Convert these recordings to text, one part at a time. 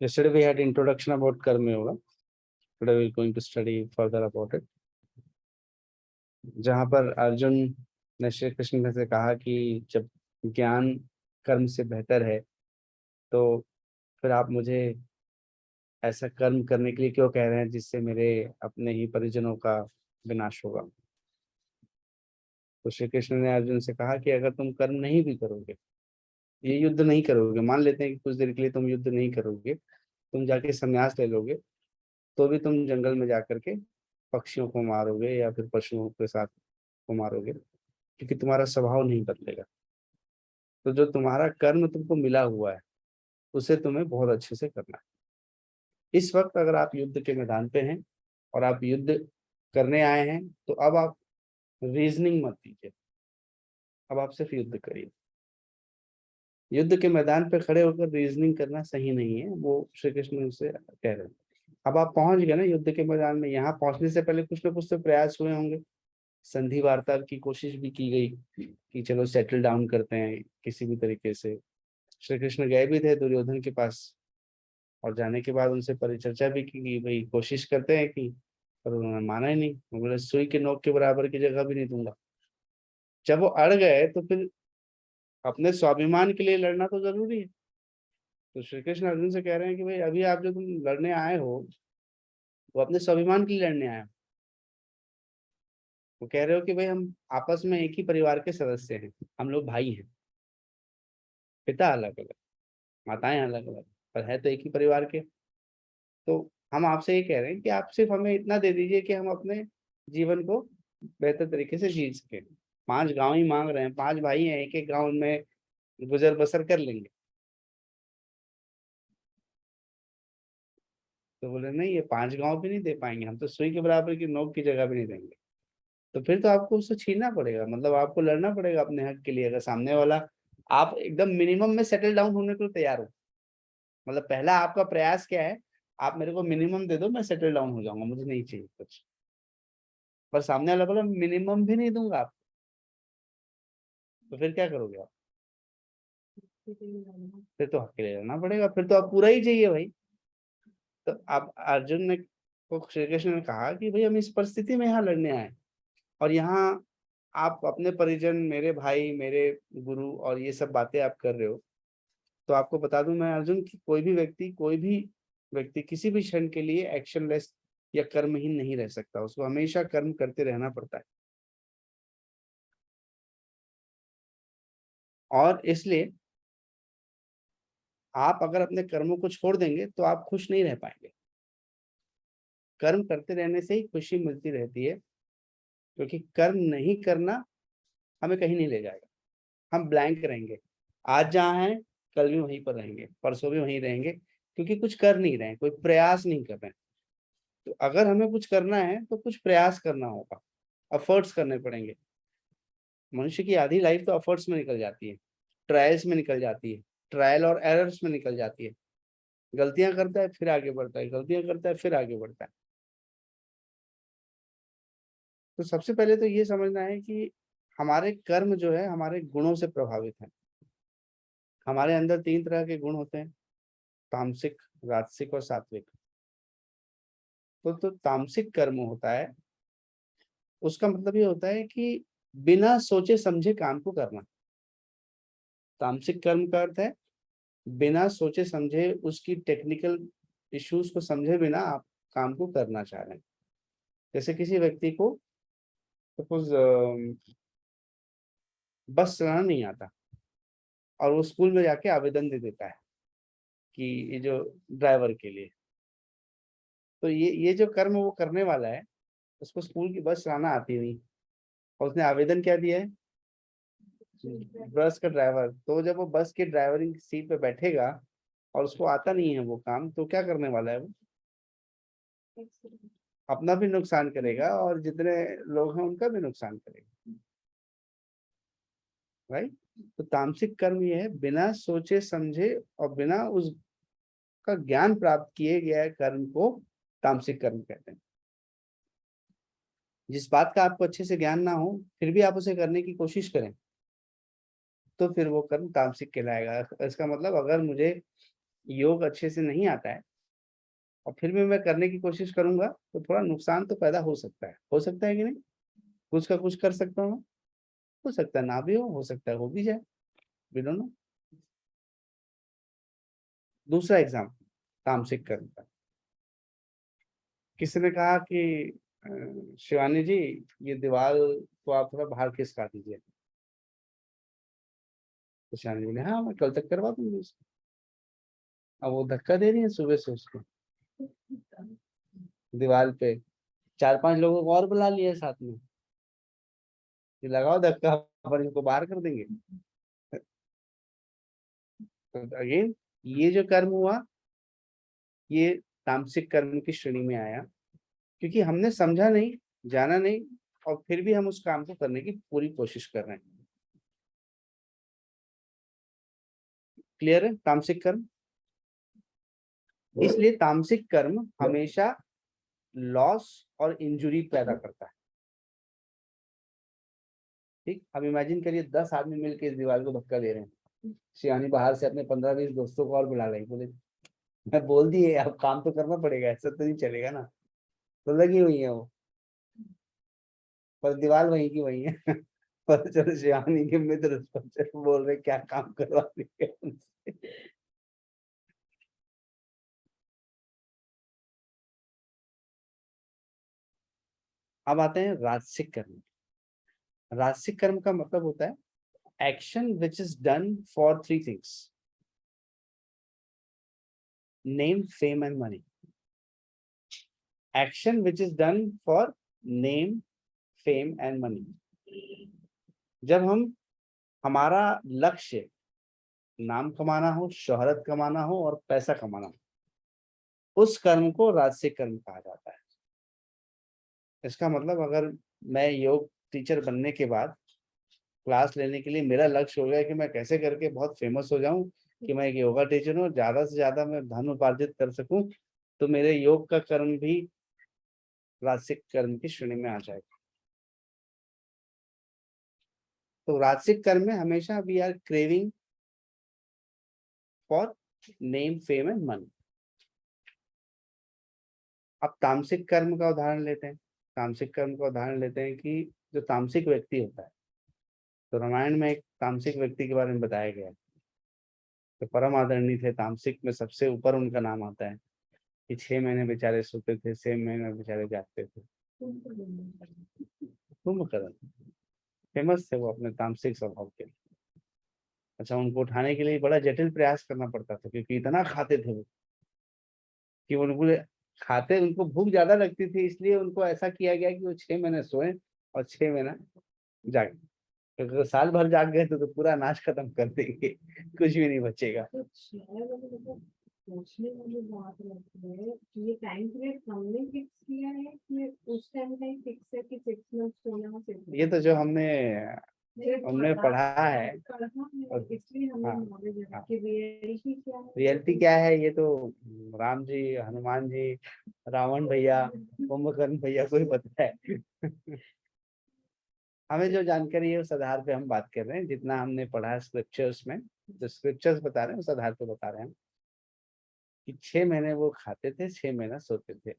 Yesterday we had introduction about Karma Yoga. Today we are going to study further about it. जहाँ पर अर्जुन ने श्री कृष्ण से कहा कि जब ज्ञान कर्म से बेहतर है तो फिर आप मुझे ऐसा कर्म करने के लिए क्यों कह रहे हैं जिससे मेरे अपने ही परिजनों का विनाश होगा। तो श्री कृष्ण ने अर्जुन से कहा कि अगर तुम कर्म नहीं भी करोगे, ये युद्ध नहीं करोगे, मान लेते हैं कि कुछ देर के लिए तुम युद्ध नहीं करोगे, तुम जाके संन्यास ले लोगे, तो भी तुम जंगल में जाकर के पक्षियों को मारोगे या फिर पशुओं के साथ को मारोगे, क्योंकि तुम्हारा स्वभाव नहीं बदलेगा। तो जो तुम्हारा कर्म तुमको मिला हुआ है उसे तुम्हें बहुत अच्छे से करना है। इस वक्त अगर आप युद्ध के मैदान पे हैं और आप युद्ध करने आए हैं तो अब आप रीजनिंग मत कीजिए, अब आप सिर्फ युद्ध करिए। युद्ध के मैदान पे खड़े होकर रीजनिंग करना सही नहीं है, वो श्री कृष्ण से कह रहे हैं। अब आप पहुंच गए ना युद्ध के मैदान में, यहाँ पहुंचने से पहले कुछ ना कुछ तो प्रयास हुए होंगे, संधि वार्ता की कोशिश भी की गई कि चलो सेटल डाउन करते हैं किसी भी तरीके से। श्री कृष्ण गए भी थे दुर्योधन के पास और जाने के बाद उनसे परिचर्चा भी की कि भाई कोशिश करते हैं कि, पर उन्होंने माना ही नहीं। वो बोले सुई के नोक के बराबर की जगह भी नहीं दूंगा। जब वो अड़ गए तो फिर अपने स्वाभिमान के लिए लड़ना तो जरूरी है। तो श्री कृष्ण अर्जुन से कह रहे हैं कि भाई अभी आप जो तुम लड़ने आए हो वो अपने स्वाभिमान के लिए लड़ने आए हो। वो कह रहे हो कि भाई हम आपस में एक ही परिवार के सदस्य हैं, हम लोग भाई हैं, पिता अलग अलग, माताएं अलग अलग, पर है तो एक ही परिवार के। तो हम आपसे ये कह रहे हैं कि आप सिर्फ हमें इतना दे दीजिए कि हम अपने जीवन को बेहतर तरीके से जी सके। 5 गांव ही मांग रहे हैं, 5 भाई हैं, एक एक गांव में गुजर बसर कर लेंगे। तो बोले नहीं, ये 5 गांव भी नहीं दे पाएंगे, हम तो सुई के बराबर की नोक की जगह भी नहीं देंगे। तो फिर तो आपको उससे छीनना पड़ेगा, मतलब आपको लड़ना पड़ेगा अपने हक के लिए। अगर सामने वाला, आप एकदम मिनिमम में सेटल डाउन होने को तैयार हो, मतलब पहला आपका प्रयास क्या है, आप मेरे को मिनिमम दे दो, मैं सेटल डाउन हो जाऊंगा, मुझे नहीं चाहिए कुछ। पर सामने वाला बोला मिनिमम भी नहीं दूंगा आप, तो फिर क्या करोगे आप? फिर तो हक के लिए रहना पड़ेगा, फिर तो आप पूरा ही चाहिए भाई। तो अब अर्जुन ने को श्री कृष्ण ने कहा कि भाई हम इस परिस्थिति में यहाँ लड़ने आए और यहाँ आप अपने परिजन, मेरे भाई, मेरे गुरु और ये सब बातें आप कर रहे हो। तो आपको बता दूं मैं अर्जुन कि कोई भी व्यक्ति किसी भी क्षण के लिए एक्शनलेस या कर्महीन नहीं रह सकता, उसको हमेशा कर्म करते रहना पड़ता है। और इसलिए आप अगर अपने कर्मों को छोड़ देंगे तो आप खुश नहीं रह पाएंगे। कर्म करते रहने से ही खुशी मिलती रहती है, क्योंकि कर्म नहीं करना हमें कहीं नहीं ले जाएगा। हम ब्लैंक रहेंगे, आज जहाँ हैं कल भी वहीं पर रहेंगे, परसों भी वहीं रहेंगे, क्योंकि कुछ कर नहीं रहे हैं, कोई प्रयास नहीं कर रहे हैं। तो अगर हमें कुछ करना है तो कुछ प्रयास करना होगा, एफर्ट्स करने पड़ेंगे। मनुष्य की आधी लाइफ तो एफर्ट्स में निकल जाती है, ट्रायल्स में निकल जाती है, ट्रायल और एरर्स में निकल जाती है। गलतियां करता है फिर आगे बढ़ता है, गलतियां करता है फिर आगे बढ़ता है। तो सबसे पहले तो ये समझना है कि हमारे कर्म जो है हमारे गुणों से प्रभावित है। हमारे अंदर 3 तरह के गुण होते हैं, तामसिक, राजसिक और सात्विक। तो तामसिक कर्म होता है, उसका मतलब ये होता है कि बिना सोचे समझे काम को करना। तामसिक कर्म का अर्थ है बिना सोचे समझे, उसकी टेक्निकल इश्यूज को समझे बिना आप काम को करना चाह रहे हैं। जैसे किसी व्यक्ति को सपोज बस चलाना नहीं आता और वो स्कूल में जाके आवेदन दे देता है कि ये जो ड्राइवर के लिए, तो ये जो कर्म वो करने वाला है, उसको स्कूल की बस चलाना आती नहीं और उसने आवेदन क्या दिया है, बस का ड्राइवर। तो जब वो बस की ड्राइवरिंग सीट पे बैठेगा और उसको आता नहीं है वो काम, तो क्या करने वाला है वो? अपना भी नुकसान करेगा और जितने लोग हैं उनका भी नुकसान करेगा, राइट। तो तामसिक कर्म ये है बिना सोचे समझे और बिना उसका ज्ञान प्राप्त किए गया कर्म को तामसिक कर्म कहते हैं। जिस बात का आपको अच्छे से ज्ञान ना हो फिर भी आप उसे करने की कोशिश करें तो फिर वो कर्म तामसिक कहलाएगा। इसका मतलब अगर मुझे योग अच्छे से नहीं आता है और फिर भी मैं करने की कोशिश करूंगा तो थोड़ा नुकसान तो पैदा हो सकता है कि नहीं? कुछ का कुछ कर सकता हूँ मैं, हो सकता है ना भी हो सकता है हो भी जाए, वी डोंट नो। दूसरा एग्जाम्पल तामसिक कर्म का। किसी ने कहा कि शिवानी जी ये दीवार को आप थोड़ा बाहर खिसका दीजिए। तो शिवानी जी ने हाँ मैं कल तक करवा दूंगी उसको। अब वो धक्का दे रही है सुबह से उसको दीवार पे, 4-5 लोगों को और बुला लिया है साथ में कि लगाओ धक्का पर इनको बाहर कर देंगे। तो अगेन ये जो कर्म हुआ ये तामसिक कर्म की श्रेणी में आया, क्योंकि हमने समझा नहीं, जाना नहीं, और फिर भी हम उस काम को करने की पूरी कोशिश कर रहे हैं। क्लियर है तामसिक कर्म? इसलिए तामसिक कर्म हमेशा लॉस और इंजुरी पैदा करता है। ठीक, अब इमेजिन करिए 10 आदमी मिलकर इस दीवार को धक्का दे रहे हैं, शिवानी बाहर से अपने 15-20 दोस्तों को और बुला रही, बोले मैं बोल दिए अब काम तो करना पड़ेगा, ऐसा तो नहीं चलेगा ना। तो लगी हुई है वो, पर दीवार वहीं की वहीं है। पर चलो शिवानी के मित्र बोल रहे क्या काम करवा रही है उनसे। अब आते हैं राजसिक कर्म। राजसिक कर्म का मतलब होता है action which is done for 3 things: name, fame and money. Action which is done for name, fame and money. जब हम, हमारा लक्ष्य नाम कमाना हो, शोहरत कमाना हो और पैसा कमाना हो, उस कर्म को राजसिक कर्म कहा जाता है। इसका मतलब अगर मैं योग टीचर बनने के बाद क्लास लेने के लिए मेरा लक्ष्य हो गया कि मैं कैसे करके बहुत फेमस हो जाऊं, कि मैं एक योगा टीचर हूँ, ज्यादा से ज्यादा मैं धन उपार्जित कर सकूं, तो मेरे योग का कर्म भी राजसिक कर्म की श्रेणी में आ जाएगा। तो राजसिक कर्म में हमेशा we are craving for name, fame and money. अब तामसिक कर्म का उदाहरण लेते हैं। तामसिक कर्म का उदाहरण लेते हैं कि जो तामसिक व्यक्ति होता है, तो रामायण में एक तामसिक व्यक्ति के बारे में बताया गया है। तो परम आदरणीय थे, तामसिक में सबसे ऊपर उनका नाम आता है कि 6 महीने बेचारे सोते थे, 6 महीने बेचारे जागते थे। कुंभकर्ण फेमस थे वो अपने तामसिक स्वभाव के लिए। अच्छा, उनको उठाने के लिए बड़ा जटिल प्रयास करना पड़ता था, क्योंकि इतना खाते थे वो कि उनको खाते, उनको भूख ज्यादा लगती थी, इसलिए उनको ऐसा किया गया कि वो 6 महीने सोए और 6 महीना जागे। अगर साल भर जाग गए तो पूरा नाच खत्म कर देंगे, कुछ भी नहीं बचेगा। सोचने वाली बात रहती है कि ये टाइम पीरियड हमने फिक्स किया है कि उस टाइम का ही फिक्स है कि 6 मंथ्स होना सिर्फ। ये तो जो हमने हमने पढ़ा है, और इसलिए हमें हाँ नॉलेज है हाँ, कि रियलिटी क्या है। रियलिटी क्या है ये तो राम जी, हनुमान जी, रावण भैया, कुंभकर्ण भैया को ही पता है। हमें जो जानकारी है उस आधार पे हम बात कर रहे हैं, जितना हमने पढ़ा है स्क्रिप्चर्स में, जो स्क्रिप्चर्स बता रहे हैं उस आधार पे बता रहे हैं कि 6 महीने वो खाते थे, 6 महीना सोते थे।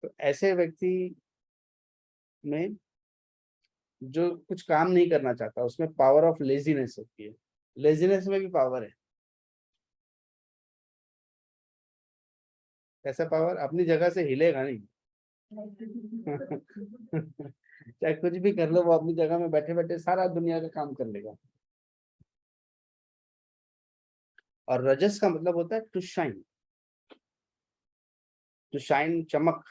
तो ऐसे व्यक्ति में जो कुछ काम नहीं करना चाहता, उसमें पावर ऑफ लेजीनेस होती है। लेजीनेस में भी पावर है। ऐसा पावर अपनी जगह से हिलेगा नहीं। चाहे कुछ भी कर लो, वो अपनी जगह में बैठे बैठे सारा दुनिया का काम कर लेगा। और रजस का मतलब होता है टू शाइन। टू शाइन, चमक,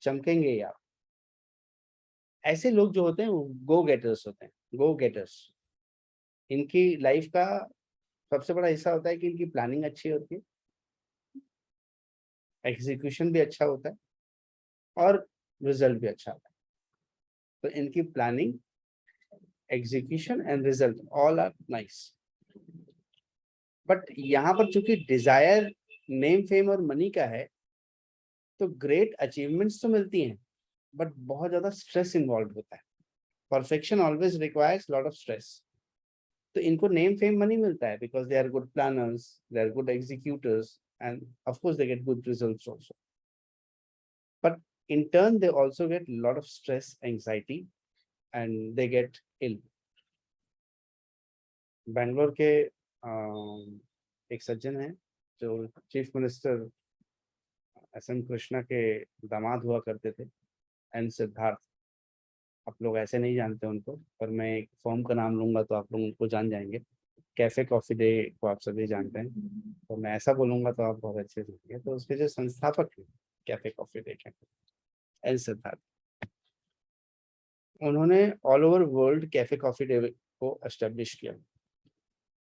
चमकेंगे आप। ऐसे लोग जो होते हैं वो गो गेटर्स होते हैं। गो गेटर्स, इनकी लाइफ का सबसे बड़ा हिस्सा होता है कि इनकी प्लानिंग अच्छी होती है, एग्जीक्यूशन भी अच्छा होता है और रिजल्ट भी अच्छा होता है। तो इनकी planning, execution and result all are nice. But यहाँ पर चूंकि डिजायर नेम, फेम और मनी का है, तो ग्रेट अचीवमेंट्स तो मिलती हैं, बट बहुत ज्यादा स्ट्रेस इन्वॉल्व होता है। Perfection always requires lot of stress. तो इनको नेम फेम मनी मिलता है because they are good planners, they are good executors and of course they get good results also, but in turn they also get a lot of stress, anxiety, and they get ill. Bangalore के एक सज्जन हैं जो chief minister SM. Krishna के दामाद हुआ करते थे, N Siddharth. आप लोग ऐसे नहीं जानते उनको, पर मैं एक फॉर्म का नाम लूंगा तो आप लोग उनको जान जाएंगे। कैफे कॉफी डे को आप सभी जानते हैं, तो मैं ऐसा बोलूंगा तो आप बहुत अच्छे से समझेंगे। तो उसके जो संस्थापक हैं कैफे कॉफी डे के, एन सिद्धार्थ, उन्होंने all over world cafe coffee day को एस्टेब्लिश किया।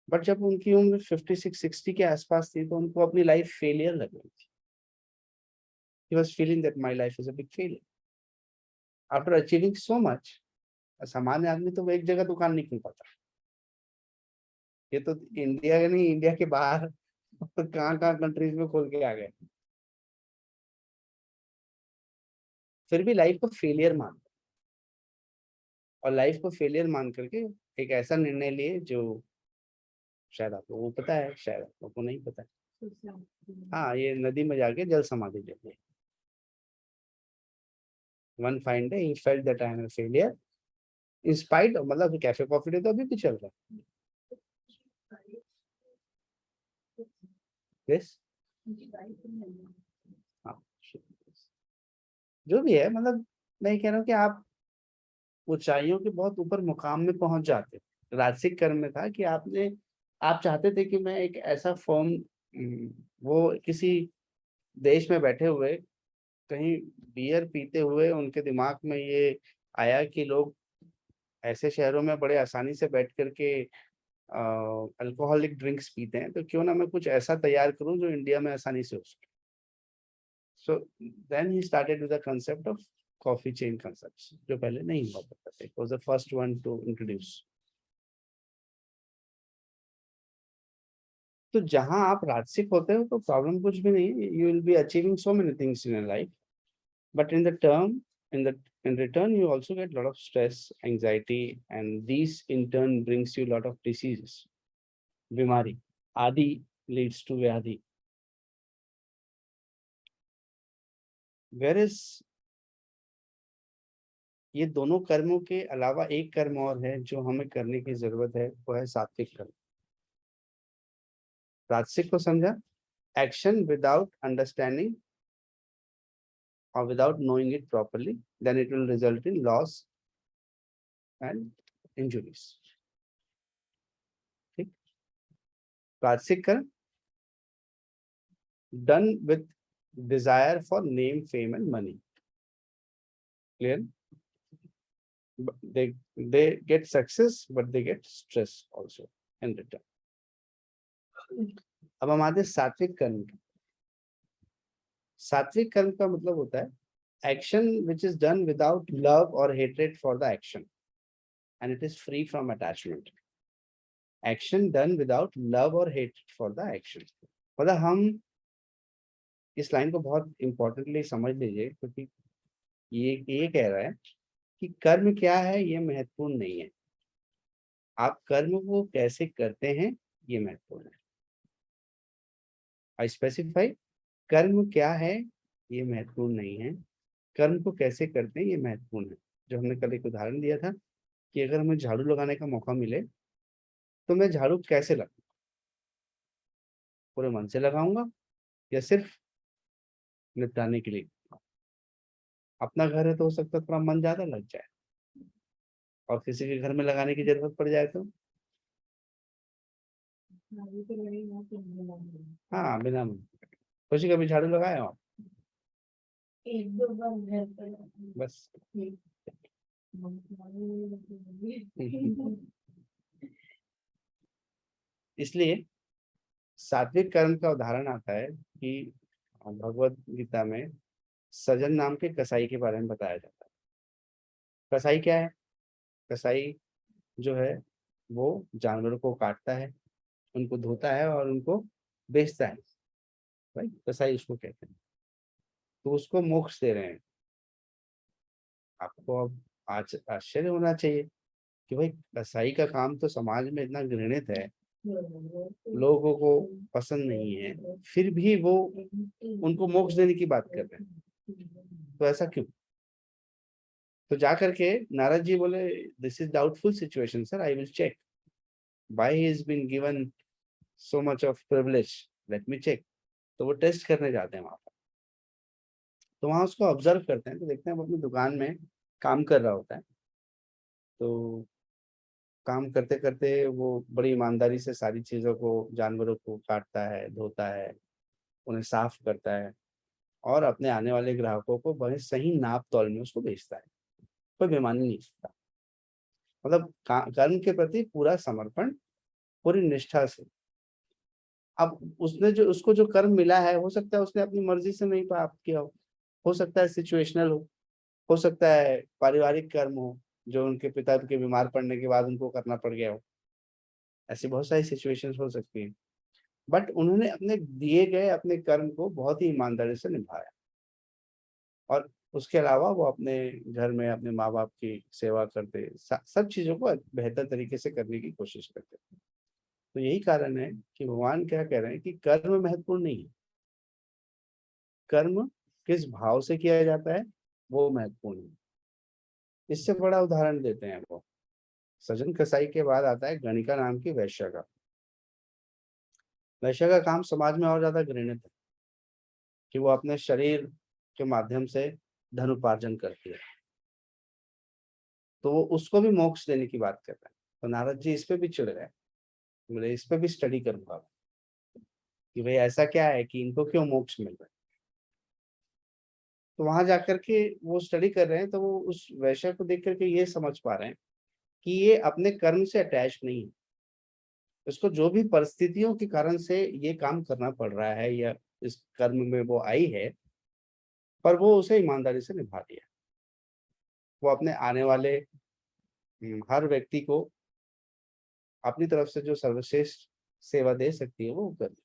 बट जब उनकी उम्र 56-60 के आसपास थी तो उनको अपनी लाइफ फेलियर लग रही थी। He was feeling that my life is a big failure. After achieving so much, सामान्य आदमी तो वो एक जगह दुकान नहीं खोल पाता। ये तो इंडिया के नहीं, इंडिया के बाहर कहाँ कंट्रीज में खोल के आ गए, फिर भी लाइफ को फेलियर मान, और लाइफ को फेलियर मान करके एक ऐसा निर्णय लिए जो शायद आप लोगों को पता है, शायद आप लोगों को नहीं पता है। हाँ, ये नदी में जाके जल समाधि ले ली। One fine day he felt that I am a failure in spite of, मतलब कैफे कॉफी डे तो अभी भी चल रहा है। Yes? हाँ, जो भी है, मतलब मैं कह रहा हूँ कि आप ऊंचाइयों के बहुत ऊपर मुकाम में पहुंच जाते। राजसिक कर्म में था कि आप चाहते थे कि मैं एक ऐसा फॉर्म, वो किसी देश में बैठे हुए कहीं बियर पीते हुए उनके दिमाग में ये आया कि लोग ऐसे शहरों में बड़े आसानी से बैठ करके अल्कोहलिक ड्रिंक्स पीते हैं, तो क्यों ना मैं कुछ ऐसा तैयार करूं जो इंडिया में आसानी से हो सके। So then he started with the concept of coffee chain concepts, जो पहले नहीं हुआ करता था। It was the first one to introduce. तो जहां आप राजसिक होते हो तो प्रॉब्लम कुछ भी नहीं है, you will be achieving so many things in your life, but in return you also get a lot of stress, anxiety, and these in turn brings you a lot of diseases, बीमारी। आदि leads to व्याधि। whereas ये दोनों कर्मों के अलावा एक कर्म और है जो हमें करने की जरूरत है, वो है सात्विक कर्म। राजसिक को समझा, action without understanding or without knowing it properly, then it will result in loss and injuries। ठीक, राजसिक कर्म done with desire for name, fame and money। Clear? But they get success, but they get stress also in return। अब हम आते हैं सात्विक कर्म की। सात्विक कर्म का मतलब होता है action which is done without love और hatred for the action and it is free from attachment. Action done without love और हेट्रेड फॉर द एक्शन। मतलब हम इस लाइन को बहुत इंपॉर्टेंटली समझ लीजिए, क्योंकि ये कह रहा है कि कर्म क्या है ये महत्वपूर्ण नहीं है, आप कर्म को कैसे करते हैं ये महत्वपूर्ण है। आई स्पेसिफाई, कर्म क्या है ये महत्वपूर्ण नहीं है, कर्म को कैसे करते हैं ये महत्वपूर्ण है। जो हमने कल एक उदाहरण दिया था कि अगर हमें झाड़ू लगाने का मौका मिले तो मैं झाड़ू कैसे लगाऊं, पूरे मन से लगाऊंगा या सिर्फ निपटाने के लिए। अपना घर है तो हो सकता है थोड़ा मन ज्यादा लग जाए, और किसी के घर में लगाने की जरूरत पड़ जाए तो हाँ, बिना मन। खुशी कभी झाड़ू लगाए हो आप? एक दो बार घर पर बस। इसलिए सात्विक कर्म का उदाहरण आता है कि भगवत गीता में सजन नाम के कसाई के बारे में बताया जाता है। कसाई क्या है? कसाई जो है वो जानवरों को काटता है, उनको धोता है और उनको बेचता है। भाई कसाई उसको कहते हैं। तो उसको मोक्ष दे रहे हैं। आपको अब आज आश्चर्य होना चाहिए कि भाई कसाई का काम तो समाज में इतना घृणित है, हम्म, लोगों को पसंद नहीं है, फिर भी वो उनको मोक्ष देने की बात कर रहे हैं, तो ऐसा क्यों? तो जा करके नारद जी बोले, this is doubtful situation sir, I will check why he is been given so much of privilege, let me check. तो वो टेस्ट करने जाते हैं वहां पर। तो वहां उसको ऑब्जर्व करते हैं, तो देखते हैं वो अपनी दुकान में काम कर रहा होता है। तो काम करते करते वो बड़ी ईमानदारी से सारी चीजों को, जानवरों को काटता है, धोता है, उन्हें साफ करता है, और अपने आने वाले ग्राहकों को बड़े सही नाप तौल में उसको बेचता है। कोई बेईमानी नहीं करता, मतलब कर्म के प्रति पूरा समर्पण, पूरी निष्ठा से। अब उसने जो, उसको जो कर्म मिला है, हो सकता है उसने अपनी मर्जी से नहीं प्राप्त किया हो सकता है सिचुएशनल हो सकता है पारिवारिक कर्म हो, जो उनके पिता के बीमार पड़ने के बाद उनको करना पड़ गया हो। ऐसी बहुत सारी सिचुएशंस हो सकती हैं, बट उन्होंने अपने दिए गए अपने कर्म को बहुत ही ईमानदारी से निभाया, और उसके अलावा वो अपने घर में अपने माँ बाप की सेवा करते, सब चीजों को बेहतर तरीके से करने की कोशिश करते। तो यही कारण है कि भगवान क्या कह रहे हैं कि कर्म महत्वपूर्ण नहीं है, कर्म किस भाव से किया जाता है वो महत्वपूर्ण है। इससे बड़ा उदाहरण देते हैं वो, सजन कसाई के बाद आता है गणिका नाम की वैश्या का। वैश्या का काम समाज में और ज्यादा घृणित है, कि वो अपने शरीर के माध्यम से धन उपार्जन करती है। तो वो उसको भी मोक्ष देने की बात कर रहे हैं। तो नारद जी इस पे भी चिढ़ रहे हैं, बोले इस पे भी स्टडी करूंगा कि भाई ऐसा क्या है कि इनको क्यों मोक्ष मिल रहा है। तो वहां जाकर के वो स्टडी कर रहे हैं, तो वो उस वैश्य को देख करके ये समझ पा रहे हैं कि ये अपने कर्म से अटैच नहीं है, उसको जो भी परिस्थितियों के कारण से ये काम करना पड़ रहा है या इस कर्म में वो आई है, पर वो उसे ईमानदारी से निभा दिया। वो अपने आने वाले हर व्यक्ति को अपनी तरफ से जो सर्वश्रेष्ठ सेवा दे सकती है वो कर दी।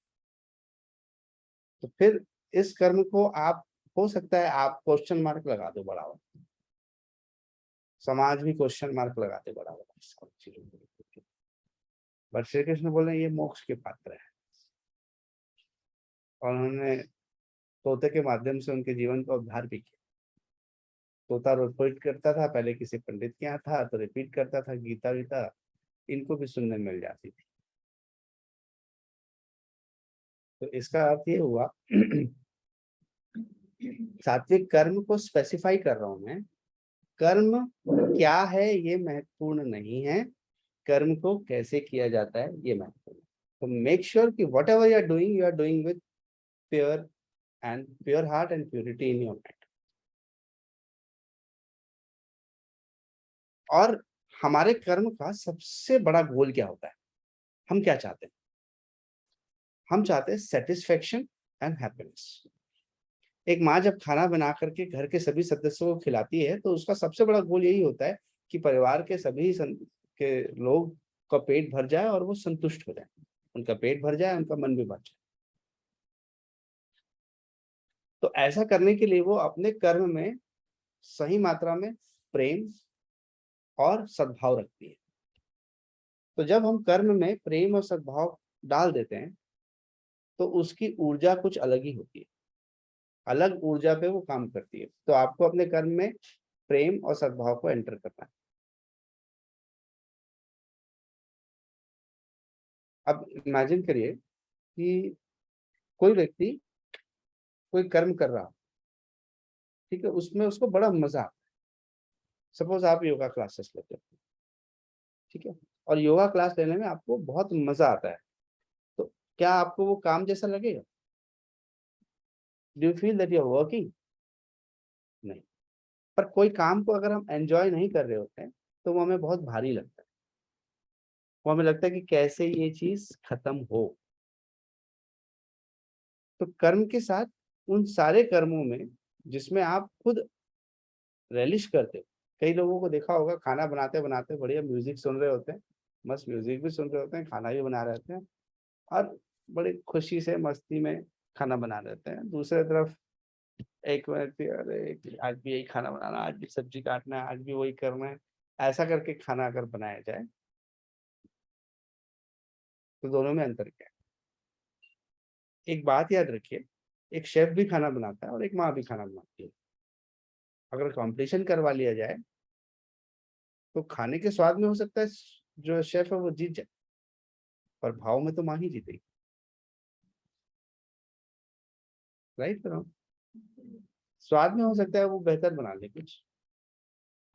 तो फिर इस कर्म को आप, हो सकता है आप क्वेश्चन मार्क लगा दो बड़ा हुआ, समाज भी क्वेश्चन मार्क लगाते बड़ा हुआ इस सब चीजों को लेकर। बट श्री कृष्ण बोले ये मोक्ष के पात्र है, और उन्होंने तोते के माध्यम से उनके जीवन का उद्धार भी किया। तोता रिपीट करता था, पहले किसी पंडित के यहाँ था तो रिपीट करता था, गीता गीता इनको भी सुनने मिल जाती थी। तो इसका अर्थ ये हुआ सात्विक कर्म को स्पेसिफाई कर रहा हूं मैं, कर्म क्या है ये महत्वपूर्ण नहीं है, कर्म को कैसे किया जाता है ये महत्वपूर्ण है। तो मेक श्योर कि whatever you are doing with pure and pure heart and purity in your mind. और हमारे कर्म का सबसे बड़ा गोल क्या होता है, हम क्या चाहते हैं? हम चाहते हैं सेटिस्फेक्शन एंड हैप्पीनेस। एक माँ जब खाना बना करके घर के सभी सदस्यों को खिलाती है, तो उसका सबसे बड़ा गोल यही होता है कि परिवार के सभी के लोग का पेट भर जाए और वो संतुष्ट हो जाए, उनका पेट भर जाए, उनका मन भी भर जाए। तो ऐसा करने के लिए वो अपने कर्म में सही मात्रा में प्रेम और सद्भाव रखती है। तो जब हम कर्म में प्रेम और सद्भाव डाल देते हैं, तो उसकी ऊर्जा कुछ अलग ही होती है, अलग ऊर्जा पे वो काम करती है। तो आपको अपने कर्म में प्रेम और सद्भाव को एंटर करना है। अब इमेजिन करिए कि कोई व्यक्ति कोई कर्म कर रहा, ठीक है, उसमें उसको बड़ा मजा आता है। सपोज आप योगा क्लासेस लेते हो, ठीक है, और योगा क्लास लेने में आपको बहुत मजा आता है, तो क्या आपको वो काम जैसा लगेगा? Do you feel that you are working? नहीं। पर कोई काम को अगर हम एंजॉय नहीं कर रहे होते हैं, तो वो हमें बहुत भारी लगता है, वो हमें लगता है कि कैसे ये चीज खत्म हो। तो कर्म के साथ उन सारे कर्मों में जिसमें आप खुद रेलिश करते हो, कई लोगों को देखा होगा खाना बनाते बनाते बढ़िया म्यूजिक सुन रहे होते हैं, मस्त म्यूजिक भी सुन रहे होते हैं, खाना भी बना रहे होते हैं, और बड़ी खुशी से मस्ती में खाना बना रहे होते हैं। दूसरी तरफ एक व्यक्ति, अरे आज भी यही खाना बनाना, आज भी सब्जी काटना है, आज भी वही करना है, ऐसा करके खाना अगर बनाया जाए तो दोनों में अंतर क्या है? एक बात याद रखिए, एक शेफ भी खाना बनाता है और एक माँ भी खाना बनाती है। अगर कंपटीशन करवा लिया जाए तो खाने के स्वाद में हो सकता है जो शेफ है वो जीत जाए, पर भाव में तो माँ ही जीतेगी। राइट ना? स्वाद में हो सकता है वो बेहतर बना ले कुछ,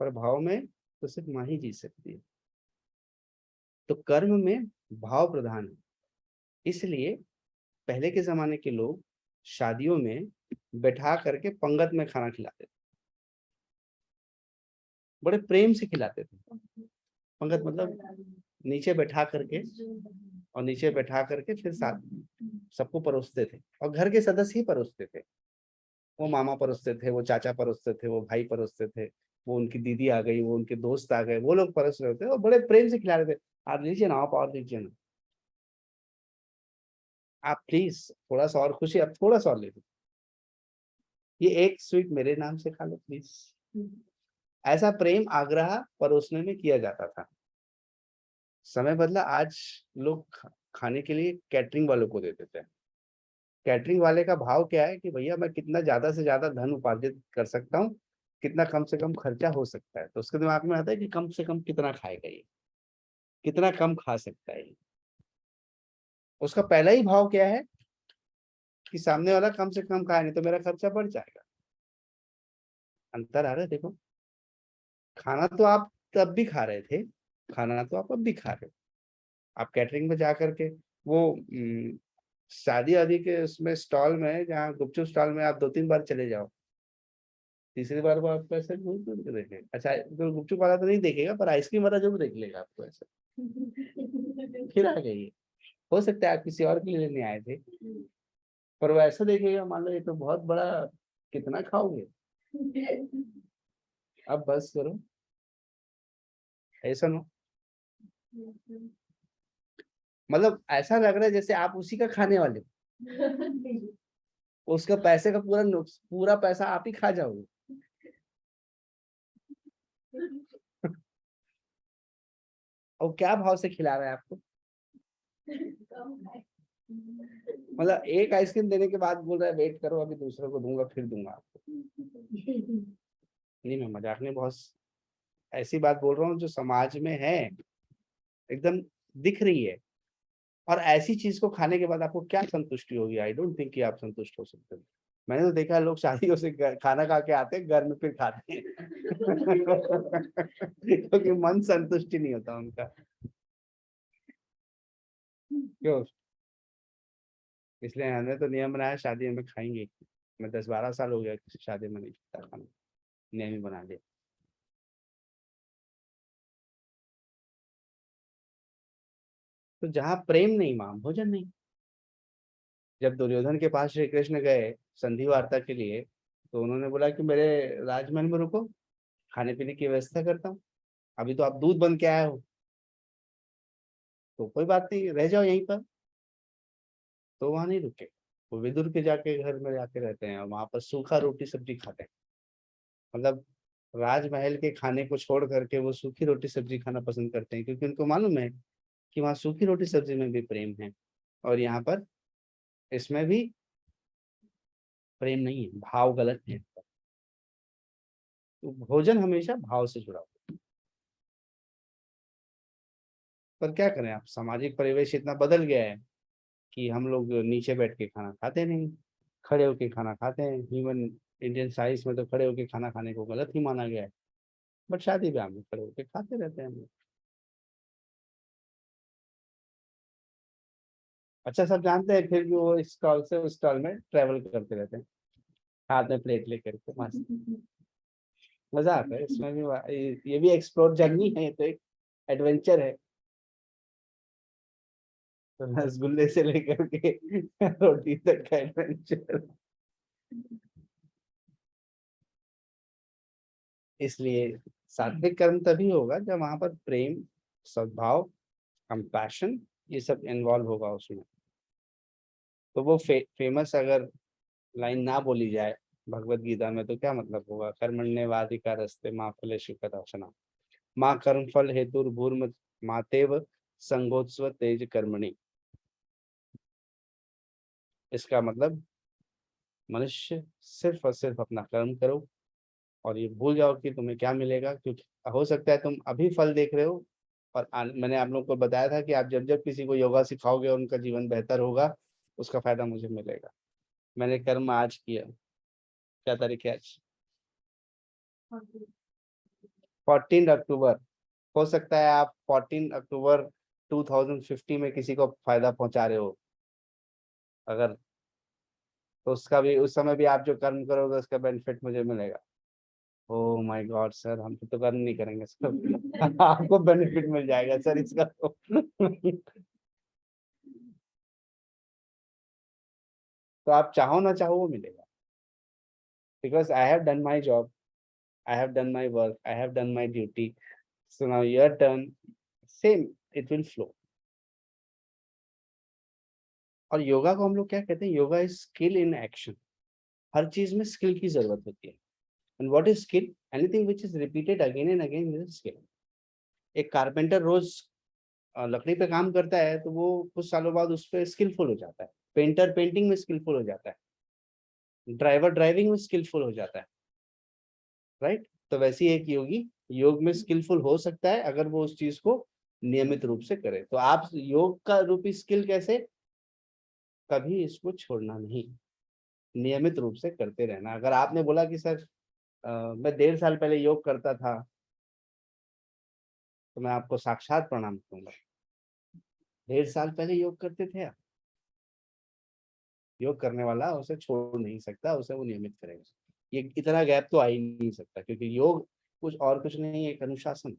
पर भाव में तो सिर्फ माँ ही जीत सकती है। तो कर्म में भाव प्रधान है। इसलिए पहले के जमाने के लोग शादियों में बैठा करके पंगत में खाना खिलाते थे, बड़े प्रेम से खिलाते थे। पंगत मतलब नीचे बैठा करके, और नीचे बैठा करके फिर साथ सबको परोसते थे, और घर के सदस्य ही परोसते थे। वो मामा परोसते थे, वो चाचा परोसते थे, वो भाई परोसते थे, वो उनकी दीदी आ गई, वो उनके दोस्त आ गए, वो लोग परोस रहे थे और बड़े प्रेम से खिला रहे थे। आप लीजिए ना, आप और लीजिए ना, आप प्लीज थोड़ा सा और, खुशी आप थोड़ा सा और ले लो, ये एक स्वीट मेरे नाम से खा लो प्लीज। ऐसा प्रेम आग्रह परोसने में किया जाता था। समय बदला, आज लोग खाने के लिए कैटरिंग वालों को दे देते हैं। कैटरिंग वाले का भाव क्या है कि भैया मैं कितना ज्यादा से ज्यादा धन उपार्जित कर सकता हूँ, कितना कम से कम खर्चा हो सकता है। तो उसके दिमाग में आता है कि कम से कम कितना खाएगा ये, कितना कम खा सकता है ये। उसका पहला ही भाव क्या है कि सामने वाला कम से कम खाए, नहीं तो मेरा खर्चा बढ़ जाएगा। अंतर आ रहा है देखो। खाना तो आप तब भी खा रहे थे, खाना तो आप अब भी खा रहे हो। आप कैटरिंग में जा करके वो शादी आदि के उसमें स्टॉल में, जहाँ गुपचुप स्टॉल में आप 2-3 बार चले जाओ, तीसरी बार वो आपको ऐसे घूर घूर के देखेगा। अच्छा, तो गुपचुप वाला तो नहीं देखेगा, पर आइसक्रीम वाला जरूर देख लेगा आपको ऐसे, फिर आ गई। हो सकता है आप किसी और के लिए लेने आए थे, पर वो ऐसा देखेगा, मान लो ये तो बहुत बड़ा, कितना खाओगे, अब बस करो, ऐसा नो। मतलब ऐसा लग रहा है जैसे आप उसी का खाने वाले हो। उसका पैसे का पूरा नुक्स, पूरा पैसा आप ही खा जाओगे। और क्या भाव से खिला रहा है आपको? मतलब एक आइसक्रीम देने के बाद बोल रहा है वेट करो, अभी दूसरे को दूंगा फिर दूंगा आपको। नहीं, मैं मजाक नहीं, बहुत ऐसी बात बोल रहा हूँ जो समाज में है, एकदम दिख रही है। और ऐसी चीज को खाने के बाद आपको क्या संतुष्टि होगी? आई डोंट थिंक कि आप संतुष्ट हो सकते हो। मैंने तो देखा है लोग शादियों से खाना खा के आते हैं, घर में फिर खाते हैं क्योंकि मन संतुष्टि नहीं होता उनका। क्यों? इसलिए हमने तो नियम बनाया, शादी में खाएंगे। मैं 10-12 साल हो गया किसी शादी में नहीं खाता खाना, नियम ही बना लिया। तो जहाँ प्रेम नहीं, वहां भोजन नहीं। जब दुर्योधन के पास श्री कृष्ण गए संधि वार्ता के लिए, तो उन्होंने बोला कि मेरे राजमहल में रुको, खाने पीने की व्यवस्था करता हूँ। अभी तो आप दूध बन के आए हो, तो कोई बात नहीं, रह जाओ यहीं पर। तो वहां नहीं रुके, वो विदुर के जाके घर में जाके रहते हैं और वहां पर सूखा रोटी सब्जी खाते हैं। मतलब राजमहल के खाने को छोड़ करके वो सूखी रोटी सब्जी खाना पसंद करते हैं, क्योंकि उनको मालूम है कि वहाँ सूखी रोटी सब्जी में भी प्रेम है, और यहाँ पर इसमें भी प्रेम नहीं है, भाव गलत है। तो भोजन हमेशा भाव से जुड़ा हुआ है। पर क्या करें, आप सामाजिक परिवेश इतना बदल गया है कि हम लोग नीचे बैठ के खाना खाते नहीं, खड़े होके खाना खाते हैं। इवन इंडियन साइंस में तो खड़े होके खाना खाने को गलत ही माना गया है, बट शादी ब्याह में खड़े होके खाते रहते हैं हम लोग। अच्छा, सब जानते हैं फिर भी वो इस स्टॉल से उस स्टॉल में ट्रेवल करते रहते हैं, हाथ में प्लेट लेकर के मस्त। मजा आता है इसमें भी, ये भी एक्सप्लोर जर्नी है, तो एक एडवेंचर है। तो रसगुल्ले से लेकर के रोटी तक का एडवेंचर। इसलिए सात्विक कर्म तभी होगा जब वहां पर प्रेम, सद्भाव, कंपैशन, ये सब इन्वॉल्व होगा उसमें। तो वो फेमस अगर लाइन ना बोली जाए भगवत गीता में, तो क्या मतलब होगा? कर्मण्येवाधिकारस्ते मा फलेषु कदाचन। माँ कर्मफल हेतुर्भूर्म मातेव संगोत्सव तेज कर्मणि। इसका मतलब मनुष्य सिर्फ और सिर्फ अपना कर्म करो और ये भूल जाओ कि तुम्हें क्या मिलेगा, क्योंकि हो सकता है तुम अभी फल देख रहे हो और मैंने आप लोगों को बताया था कि आप जब जब किसी को योगा सिखाओगे और उनका जीवन बेहतर होगा, उसका फायदा मुझे मिलेगा। मैंने कर्म आज किया, क्या तारीख है आज? 14 अक्टूबर। हो सकता है आप 14 अक्टूबर 2050 में किसी को फायदा पहुंचा रहे हो, अगर तो उसका भी, उस समय भी आप जो कर्म करोगे उसका बेनिफिट मुझे मिलेगा। ओ माय गॉड सर, हम तो कर्म नहीं करेंगे सर। आपको बेनिफिट मिल जाएगा सर इसका तो। तो आप चाहो ना चाहो वो मिलेगा, because I have done my job, I have done my work, I have done my duty, so now your turn, same it will flow. और योगा को हम लोग क्या कहते हैं? Yoga is skill in action. हर चीज में स्किल की जरूरत होती है। And what is skill? Anything which is repeated again and again is skill. एक कारपेंटर रोज लकड़ी पे काम करता है तो वो कुछ सालों बाद उस पर स्किलफुल हो जाता है। पेंटर पेंटिंग में स्किलफुल हो जाता है। ड्राइवर ड्राइविंग में स्किलफुल हो जाता है। राइट? तो वैसे ही एक योगी योग में स्किलफुल हो सकता है अगर वो उस चीज को नियमित रूप से करे। तो आप योग का रूपी स्किल कैसे? कभी इसको छोड़ना नहीं, नियमित रूप से करते रहना। अगर आपने बोला कि सर मैं 1.5 साल पहले योग करता था, तो मैं आपको साक्षात प्रणाम करूंगा। 1.5 साल पहले योग करते थे आप? योग करने वाला उसे छोड़ नहीं सकता, उसे वो नियमित करेगा। ये इतना गैप तो आ ही नहीं सकता, क्योंकि योग कुछ और कुछ नहीं है, एक अनुशासन।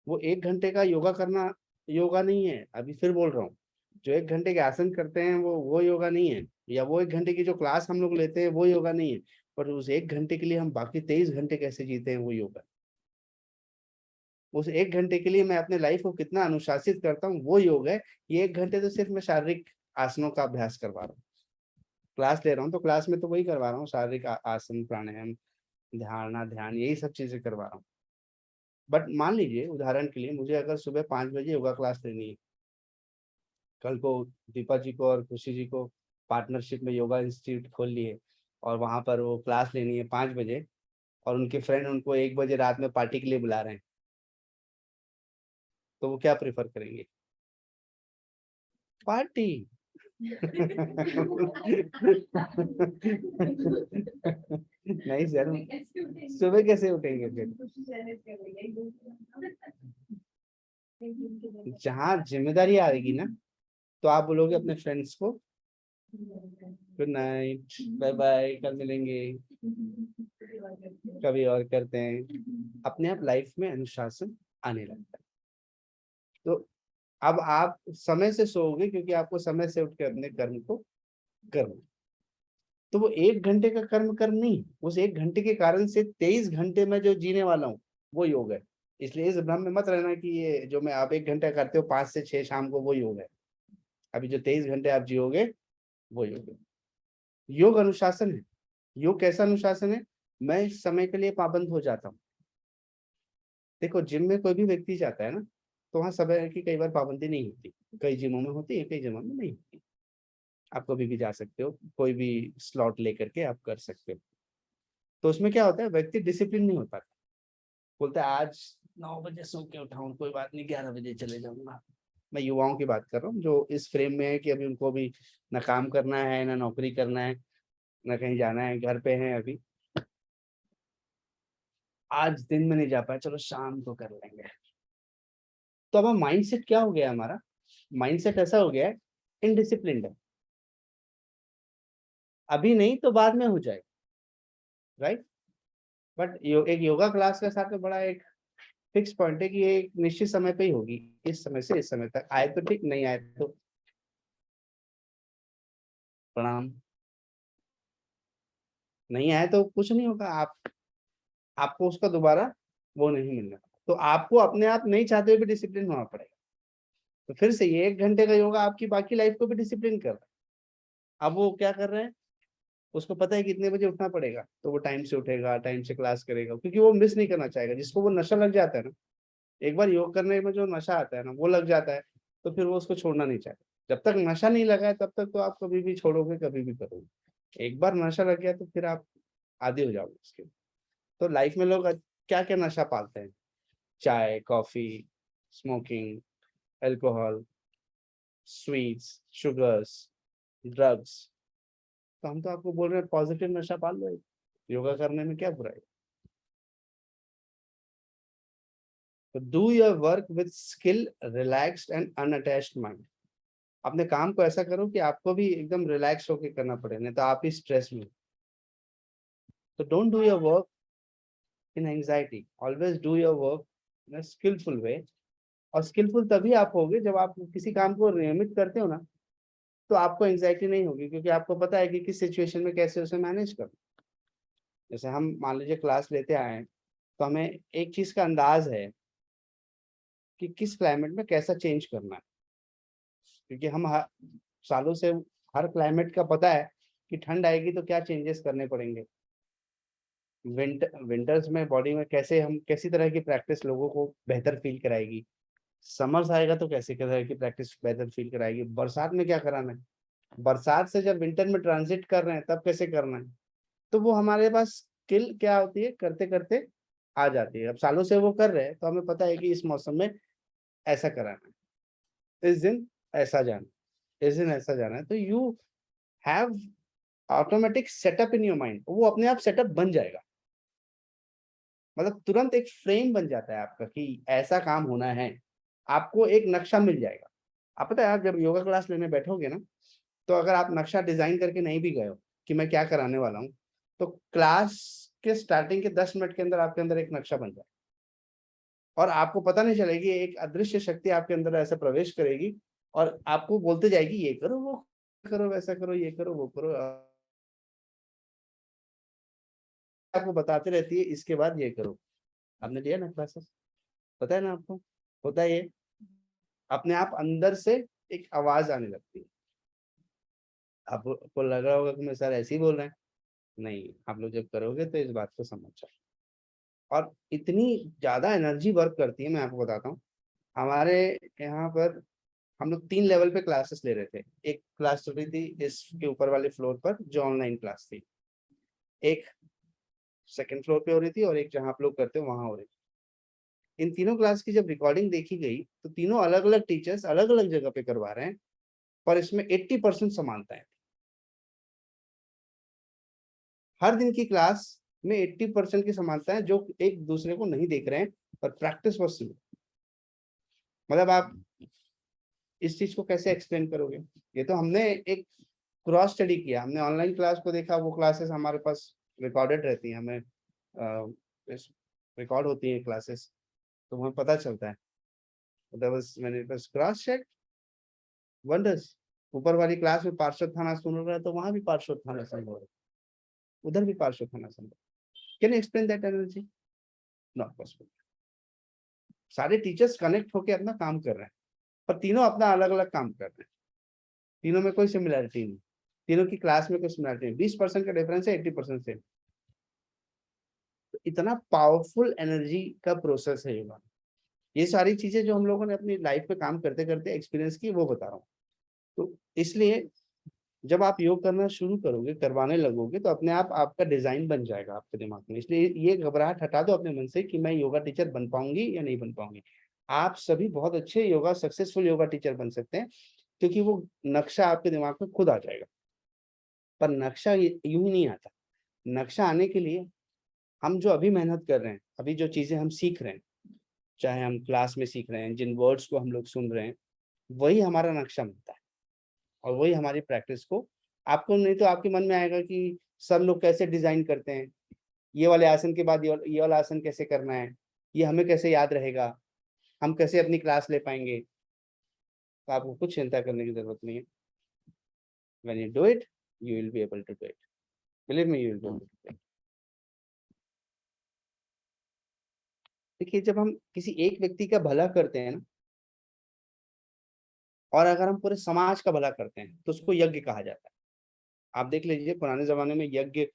वो 1 घंटे का योगा करना योगा नहीं है। अभी फिर बोल रहा हूँ, जो 1 घंटे के आसन करते हैं वो योगा नहीं है, या वो 1 घंटे की जो क्लास हम लोग लेते हैं वो योगा नहीं है। पर उस 1 घंटे के लिए हम बाकी 23 घंटे कैसे जीते हैं, वो योगा। उस 1 घंटे के लिए मैं अपने लाइफ को कितना अनुशासित करता हूँ, वो योग है। ये 1 घंटे तो सिर्फ मैं शारीरिक आसनों का अभ्यास करवा रहा हूँ। क्लास ले रहा हूँ तो क्लास में तो वही करवा रहा हूँ, शारीरिक आसन, प्राणायाम, धारणा, ध्यान, यही सब चीजें करवा रहा हूँ। बट मान लीजिए उदाहरण के लिए मुझे अगर सुबह 5 बजे योगा क्लास लेनी है, कल को दीपा जी को और खुशी जी को पार्टनरशिप में योगा इंस्टीट्यूट खोल लिए और वहां पर वो क्लास लेनी है 5 बजे, और उनके फ्रेंड उनको 1 बजे रात में पार्टी के लिए बुला रहे हैं, तो वो क्या प्रेफर करेंगे? पार्टी। नहीं सर, सुबह कैसे उठेंगे फिर? जहाँ जिम्मेदारी आएगी ना, तो आप बोलोगे अपने फ्रेंड्स को गुड नाइट, बाय बाय, कल मिलेंगे, कभी और करते हैं। अपने आप लाइफ में अनुशासन आने लगता है। तो अब आप समय से सोओगे, क्योंकि आपको समय से उठ के अपने कर्म को करना। तो वो 1 घंटे का कर्म कर्म नहीं, उस 1 घंटे के कारण से 23 घंटे में जो जीने वाला हूँ वो योग है। इसलिए इस भ्रम में मत रहना कि ये जो मैं आप 1 घंटा करते हो 5 से 6 शाम को, वो योग है। अभी जो 23 घंटे आप जियोगे वो योग है। योग अनुशासन है। योग कैसा अनुशासन है? मैं इस समय के लिए पाबंद हो जाता हूँ। देखो जिम में कोई भी व्यक्ति जाता है ना, तो वहाँ समय की कई बार पाबंदी नहीं होती। कई जिमों में होती है, कई जिमों में नहीं होती। आप कभी भी जा सकते हो, कोई भी स्लॉट लेकर के आप कर सकते हो। तो उसमें क्या होता है, व्यक्ति डिसिप्लिन नहीं होता, बोलता है आज 9 बजे सो के उठाऊं, कोई बात नहीं 11 बजे चले जाऊंगा। मैं युवाओं की बात कर रहा हूँ जो इस फ्रेम में है कि अभी उनको भी ना काम करना है, ना नौकरी करना है, ना कहीं जाना है, घर पे हैं अभी। आज दिन में नहीं जा पाए, चलो शाम को कर लेंगे। तो अब माइंडसेट क्या हो गया हमारा? माइंडसेट ऐसा हो गया है, इनडिसिप्लिन्ड है। अभी नहीं तो बाद में हो जाए, राइट? बट एक योगा क्लास के साथ में बड़ा एक फिक्स पॉइंट है कि ये एक निश्चित समय पे ही होगी, इस समय से इस समय तक। आए तो ठीक, नहीं आए तो प्रणाम। नहीं आए तो कुछ नहीं होगा, आपको उसका दोबारा वो नहीं मिलना। तो आपको अपने आप नहीं चाहते हुए भी डिसिप्लिन होना पड़ेगा। तो फिर से ये 1 घंटे का योगा आपकी बाकी लाइफ को भी डिसिप्लिन कर रहा है। अब वो क्या कर रहे हैं? उसको पता है कि इतने बजे उठना पड़ेगा, तो वो टाइम से उठेगा, टाइम से क्लास करेगा, क्योंकि वो मिस नहीं करना चाहेगा। जिसको वो नशा लग जाता है ना, एक बार योग करने में जो नशा आता है ना, वो लग जाता है, तो फिर वो उसको छोड़ना नहीं चाहेगा। जब तक नशा नहीं लगा है तब तक तो आप कभी भी छोड़ोगे, कभी भी करोगे। एक बार नशा लग गया तो फिर आप आदी हो जाओगे उसके। तो लाइफ में लोग क्या क्या नशा पालते हैं? चाय, coffee, smoking, alcohol, sweets, sugars, drugs. तो हम तो आपको बोल रहे हैं पॉजिटिव नशा पाल लो। योगा करने में क्या बुराई? तो do your work with skill, relaxed and unattached mind. अपने काम को ऐसा करो कि आपको भी एकदम रिलैक्स होकर करना पड़े, नहीं तो आप ही स्ट्रेस में। तो don't do your work in anxiety, always do your work in a skillful way. और स्किलफुल तभी आप होगे जब आप किसी काम को नियमित करते हो ना, तो आपको एंजाइटी नहीं होगी, क्योंकि आपको पता है कि किस सिचुएशन में कैसे उसे मैनेज करना। जैसे हम मान लीजिए क्लास लेते आए हैं, तो हमें एक चीज का अंदाज है कि किस क्लाइमेट में कैसा चेंज करना है, क्योंकि हम सालों से हर क्लाइमेट का पता है कि ठंड आएगी तो क्या चेंजेस करने पड़ेंगे, विंटर्स में बॉडी में कैसे हम कैसी तरह की प्रैक्टिस लोगों को बेहतर फील कराएगी, समर्स आएगा तो कैसे तरह की प्रैक्टिस बेहतर फील कराएगी, बरसात में क्या कराना है, बरसात से जब विंटर में ट्रांजिट कर रहे हैं तब कैसे करना है। तो वो हमारे पास स्किल क्या होती है, करते करते आ जाती है। अब सालों से वो कर रहे हैं तो हमें पता है कि इस मौसम में ऐसा कराना है, इस दिन ऐसा जाना, इस दिन ऐसा जाना है। तो you have automatic setup in your mind, वो अपने आप सेटअप बन जाएगा। मतलब तुरंत एक फ्रेम बन जाता है आपका कि ऐसा काम होना है, आपको एक नक्शा मिल जाएगा। आप पता है, आप जब योगा क्लास लेने बैठोगे ना, तो अगर आप नक्शा डिजाइन करके नहीं भी गए हो कि मैं क्या कराने वाला हूँ, तो क्लास के स्टार्टिंग के 10 मिनट के अंदर आपके अंदर एक नक्शा बन जाए, और आपको पता नहीं चलेगी, एक अदृश्य शक्ति आपके अंदर ऐसे प्रवेश करेगी और आपको बोलते जाएगी ये करो, वो करो, वैसा करो, ये करो, वो करो, आपको बताते रहती है इसके बाद ये करो। आपने लिया ना क्लासेस, पता है ना आपको, होता है ये, अपने आप अंदर से एक आवाज आने लगती है। आपको लग रहा होगा कि मैं सर ऐसे ही बोल रहे हैं, नहीं, आप लोग जब करोगे तो इस बात को समझ जाओ। और इतनी ज्यादा एनर्जी वर्क करती है, मैं आपको बताता हूँ। हमारे यहाँ पर हम लोग 3 लेवल पे क्लासेस ले रहे थे। एक क्लास चल रही थी इसके ऊपर वाले फ्लोर पर जो ऑनलाइन क्लास थी, एक सेकंड फ्लोर पे हो रही थी, और एक जहाँ आप लोग करते हो वहां हो रही थी। इन तीनों क्लास की जब रिकॉर्डिंग देखी गई तो तीनों अलग अलग टीचर्स अलग अलग जगह पे करवा रहे हैं, पर इसमें 80% समानता है। हर दिन की क्लास में 80% की समानता है, जो एक दूसरे को नहीं देख रहे हैं, पर प्रैक्टिस वॉज सिमिलर। मतलब आप इस चीज को कैसे एक्सप्लेन करोगे? ये तो हमने एक क्रॉस स्टडी किया, हमने ऑनलाइन क्लास को देखा, वो क्लासेस हमारे पास रिकॉर्डेड रहती हैं, हमें रिकॉर्ड होती है क्लासेस, तो हमें पता चलता है। मैंने बस क्रॉस चेक वंडर्स। ऊपर वाली क्लास में पार्श्व थाना सुन रहा है तो वहां भी पार्श्व थाना सुन रहा है, उधर भी पार्श्व थाना सुन रहा है। Can explain that energy? Not possible. सारे टीचर्स कनेक्ट होकर अपना काम कर रहे हैं, पर तीनों अपना अलग अलग काम कर रहे हैं, तीनों में कोई सिमिलरिटी नहीं, तीनों की क्लास में कोई सिमिलरिटी नहीं, 20% का डिफरेंस है, 80% से। तो इतना पावरफुल एनर्जी का प्रोसेस है योगा। ये सारी चीजें जो हम लोगों ने अपनी लाइफ पे काम करते करते एक्सपीरियंस की, वो बता रहा हूँ। तो इसलिए जब आप योग करना शुरू करोगे, करवाने लगोगे, तो अपने आप आपका डिजाइन बन जाएगा आपके दिमाग में। इसलिए ये घबराहट हटा दो अपने मन से कि मैं योगा टीचर बन पाऊंगी या नहीं बन पाऊंगी। आप सभी बहुत अच्छे योगा सक्सेसफुल योगा टीचर बन सकते हैं, क्योंकि वो नक्शा आपके दिमाग में खुद आ जाएगा। पर नक्शा यूं ही नहीं आता। नक्शा आने के लिए हम जो अभी मेहनत कर रहे हैं, अभी जो चीजें हम सीख रहे हैं, चाहे हम क्लास में सीख रहे हैं, जिन वर्ड्स को हम लोग सुन रहे हैं, वही हमारा नक्शा बनता है, और वही हमारी प्रैक्टिस को, आपको नहीं तो आपके मन में आएगा कि सब लोग कैसे डिजाइन करते हैं, ये वाले आसन के बाद ये वाला आसन कैसे करना है, ये हमें कैसे याद रहेगा, हम कैसे अपनी क्लास ले पाएंगे। तो आपको कुछ चिंता करने की जरूरत नहीं है। When you do it, you will be able to do it, believe me, you will be able to do it. देखिए, जब हम किसी एक व्यक्ति का भला करते हैं ना, और अगर हम पूरे समाज का भला करते हैं, तो उसको यज्ञ कहा जाता है। आप देख लीजिए पुराने जमाने में यज्ञ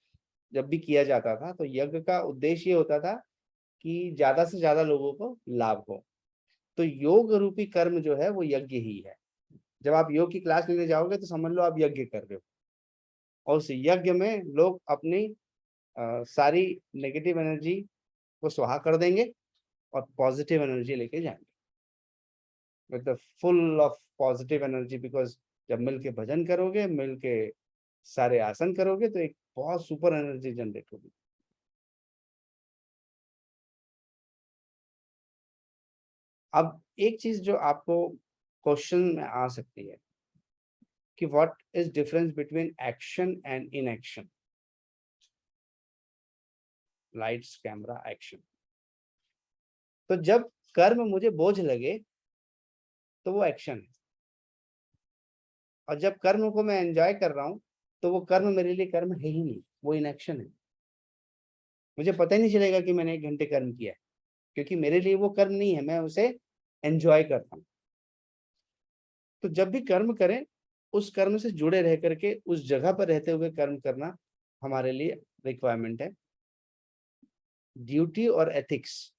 जब भी किया जाता था तो यज्ञ का उद्देश्य ये होता था कि ज्यादा से ज्यादा लोगों को लाभ हो। तो योग रूपी कर्म जो है वो यज्ञ ही है। जब आप योग की क्लास लेने जाओगे तो समझ लो आप यज्ञ कर रहे हो, और उस यज्ञ में लोग अपनी सारी नेगेटिव एनर्जी को स्वाहा कर देंगे और पॉजिटिव एनर्जी लेके जाएंगे with the full of positive energy. Because जब मिल के भजन करोगे, मिल के सारे आसन करोगे तो एक बहुत सुपर एनर्जी जनरेट होगी। अब एक चीज जो आपको क्वेश्चन में आ सकती है कि what is difference between action and inaction. Lights camera action. तो जब कर्म मुझे बोझ लगे तो वो एक्शन है, और जब कर्म को मैं एंजॉय कर रहा हूं तो वो कर्म मेरे लिए कर्म है ही नहीं, वो इनएक्शन है। मुझे पता ही नहीं चलेगा कि मैंने 1 घंटे कर्म किया है, क्योंकि मेरे लिए वो कर्म नहीं है, मैं उसे एंजॉय करता हूँ। तो जब भी कर्म करें उस कर्म से जुड़े रह करके उस जगह पर रहते हुए कर्म करना हमारे लिए रिक्वायरमेंट है। ड्यूटी और एथिक्स,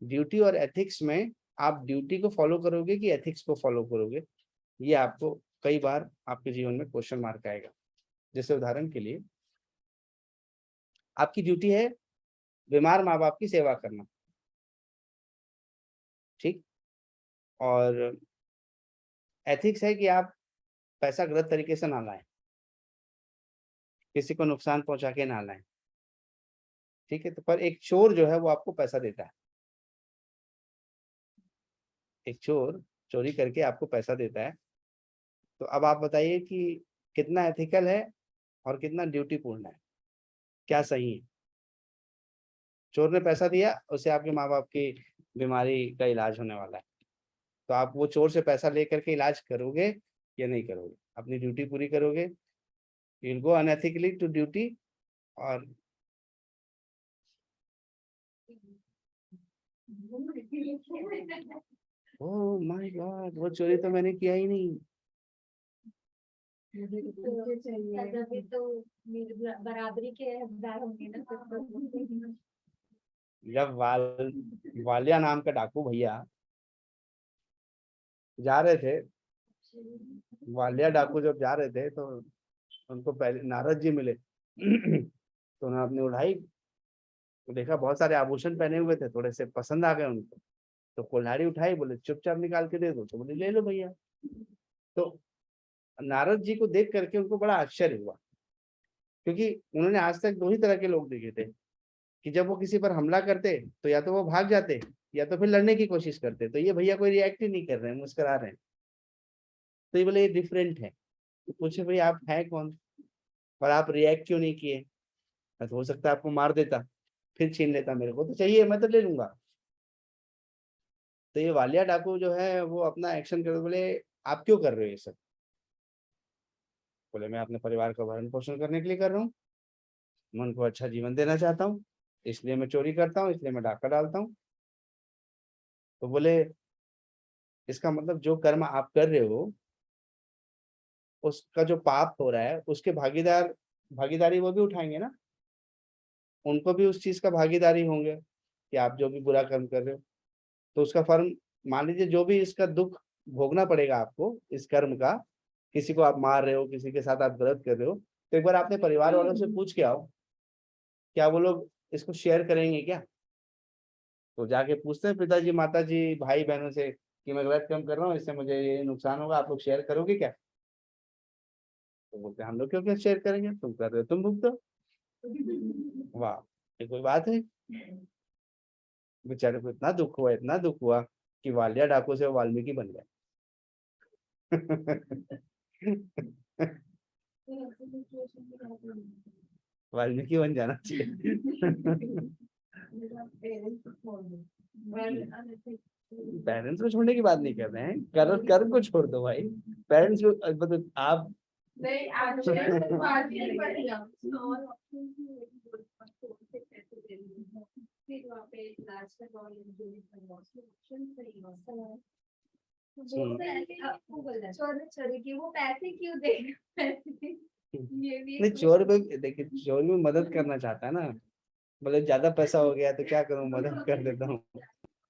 ड्यूटी और एथिक्स में आप ड्यूटी को फॉलो करोगे कि एथिक्स को फॉलो करोगे, ये आपको कई बार आपके जीवन में क्वेश्चन मार्क आएगा। जैसे उदाहरण के लिए आपकी ड्यूटी है बीमार माँ बाप की सेवा करना, ठीक, और एथिक्स है कि आप पैसा गलत तरीके से ना लाएं, किसी को नुकसान पहुंचा के ना लाएं, ठीक है। तो पर एक चोर जो है वो आपको पैसा देता है, एक चोर चोरी करके आपको पैसा देता है। तो अब आप बताइए कि कितना एथिकल है और कितना ड्यूटीपूर्ण है, क्या सही है। चोर ने पैसा दिया, उससे आपके माँ बाप की बीमारी का इलाज होने वाला है, तो आप वो चोर से पैसा लेकर के इलाज करोगे या नहीं करोगे, अपनी ड्यूटी पूरी करोगे। You will go unethically to duty और ओह माय गॉड, वो चोरी तो मैंने किया ही नहीं। मुझे तो पैसे चाहिए। तभी तो मेरे बराबरी के हकदार होंगे ना फिर तो। जब वालिया नाम का डाकू भैया जा रहे थे, वालिया डाकू जब जा रहे थे तो उनको पहले नारद जी मिले तो उन्होंने अपनी उठाई तो देखा बहुत सारे आभूषण पहने हुए थे, थोड़े से पसंद आ गए उनको, तो कुल्हाड़ी उठाई, बोले चुपचाप निकाल के दे दो, तो बोले ले लो भैया। तो नारद जी को देख करके उनको बड़ा आश्चर्य हुआ, क्योंकि उन्होंने आज तक 2 ही तरह के लोग देखे थे कि जब वो किसी पर हमला करते तो या तो वो भाग जाते या तो फिर लड़ने की कोशिश करते। तो ये भैया कोई रिएक्ट ही नहीं कर रहे हैं, मुस्कुरा रहे हैं। तो ये बोले ये डिफरेंट है। तो पूछे भाई आप हैं कौन और आप रिएक्ट क्यों नहीं किए। तो हो सकता है आपको मार देता, फिर छीन लेता, मेरे को तो चाहिए, मैं तो ले लूंगा। तो ये वालिया डाकू जो है वो अपना एक्शन कर, बोले आप क्यों कर रहे हो ये सब। बोले मैं अपने परिवार का भरण पोषण करने के लिए कर रहा हूँ, मैं उनको अच्छा जीवन देना चाहता हूँ, इसलिए मैं चोरी करता हूँ, इसलिए मैं डाका डालता हूँ। तो बोले इसका मतलब जो कर्म आप कर रहे हो उसका जो पाप हो रहा है उसके भागीदारी वो भी उठाएंगे ना, उनको भी उस चीज का भागीदारी होंगे कि आप जो भी बुरा कर्म कर रहे हो तो उसका फर्म, मान लीजिए जो भी इसका दुख भोगना पड़ेगा आपको इस कर्म का, किसी को आप मार रहे हो, किसी के साथ आप गलत कर रहे हो, तो एक बार अपने परिवार वालों से पूछ के आओ क्या वो लोग इसको शेयर करेंगे क्या। तो जाके पूछते हैं पिताजी माताजी भाई बहनों से कि मैं गलत काम कर रहा हूँ, इससे मुझे ये नुकसान होगा, आप लोग शेयर करोगे क्या। तो बोलते हैं हम लोग क्यों क्या शेयर करेंगे, तुम कर रहे हो तुम भुगतो। वाह, ये कोई बात है। बेचारे को इतना दुख हुआ, इतना दुख हुआ कि वालिया डाकू से वो वाल्मीकि बन गए। वाल्मीकि बन जाना चाहिए। पेरेंट्स को छोड़ने की बात नहीं कर रहे हैं, कर्म कर्म को छोड़ दो भाई। पेरेंट्स को मतलब आप नहीं actually बात ही नहीं पड़ी आप। और option भी है कि बोल सकते हो कि पैसे दे दीजिए। फिर वहाँ पे लास्ट का कॉल इंजरी करवा ऑप्शन सही हो। वो पैसे चोरी चोरी की वो पैसे क्यों देगा पैसे ये भी नहीं, एक चोर पे देखिए, चोर में मदद करना चाहता है ना, बोले ज्यादा पैसा हो गया तो क्या करूं, मदद कर देता हूँ।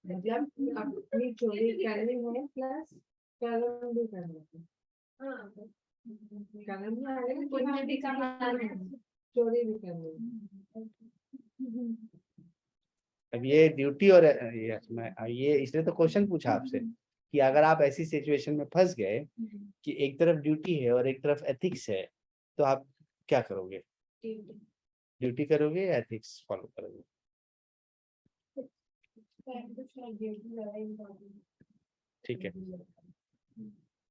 मतलब अपनी चोरी करनी है प्लस कलम भी करना है। हाँ, कलम भी आगे कि पुण्य हाँ, भी कमाना है। चोरी भी करनी है। अब ये ड्यूटी और ये इसलिए तो क्वेश्चन पूछा आपसे कि अगर आप ऐसी सिचुएशन में फंस गए कि एक तरफ ड्यूटी है और एक तरफ एथिक्स है, तो आप क्या करोगे? ड्यूटी करोगे या एथिक्स फॉलो करोगे? ठीक है,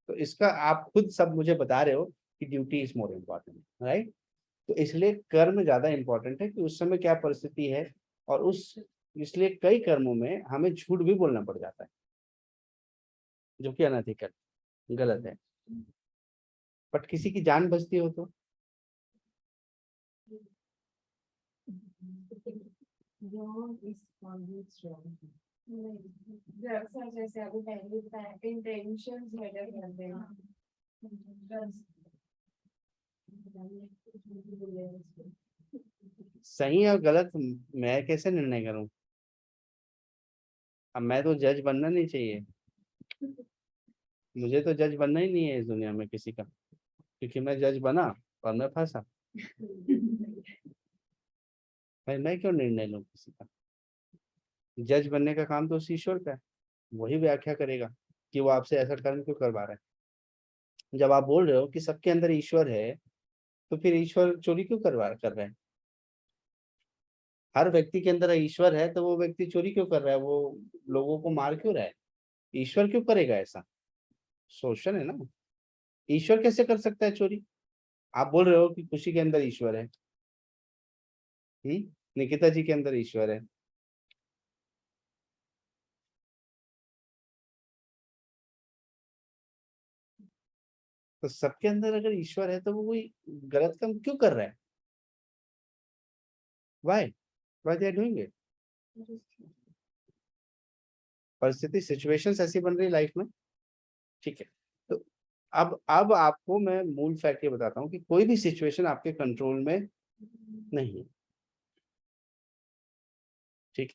तो इसका आप खुद सब मुझे बता रहे हो कि duty is more important, right? तो इसलिए कर्म ज्यादा इम्पोर्टेंट है कि उस समय क्या परिस्थिति है, और उस इसलिए कई कर्मों में हमें झूठ भी बोलना पड़ जाता है, जो कि अनएथिकल, गलत है। बट किसी की जान बचती हो तो Wrong is always wrong. जैसे अभी पहले बताया इंटेंशंस मैटर करते हैं। सही और गलत मैं कैसे निर्णय करूं? अब मैं तो जज बनना नहीं चाहिए, मुझे तो जज बनना ही नहीं है इस दुनिया में किसी का, क्योंकि मैं जज बना और मैं फंसा। भाई मैं क्यों निर्णय लूं किसी का? जज बनने का काम तो उस ईश्वर का है, वही व्याख्या करेगा कि वो आपसे ऐसा कर्म क्यों करवा रहा है। जब आप बोल रहे हो कि सबके अंदर ईश्वर है, तो फिर ईश्वर चोरी क्यों कर रहा है? हर व्यक्ति के अंदर ईश्वर है, तो वो व्यक्ति चोरी क्यों कर रहा है? वो लोगों को मार क्यों रहा है? ईश्वर क्यों करेगा ऐसा? शोषण है ना। ईश्वर कैसे कर सकता है चोरी? आप बोल रहे हो कि खुशी के अंदर ईश्वर है, निकिता जी के अंदर ईश्वर है, तो सबके अंदर अगर ईश्वर है तो वो कोई गलत काम क्यों कर रहा है? Why why they are doing it? परिस्थिति, सिचुएशंस ऐसी बन रही लाइफ में, ठीक है। तो अब आपको मैं मूल फैक्ट ये बताता हूँ कि कोई भी सिचुएशन आपके कंट्रोल में नहीं है, ठीक।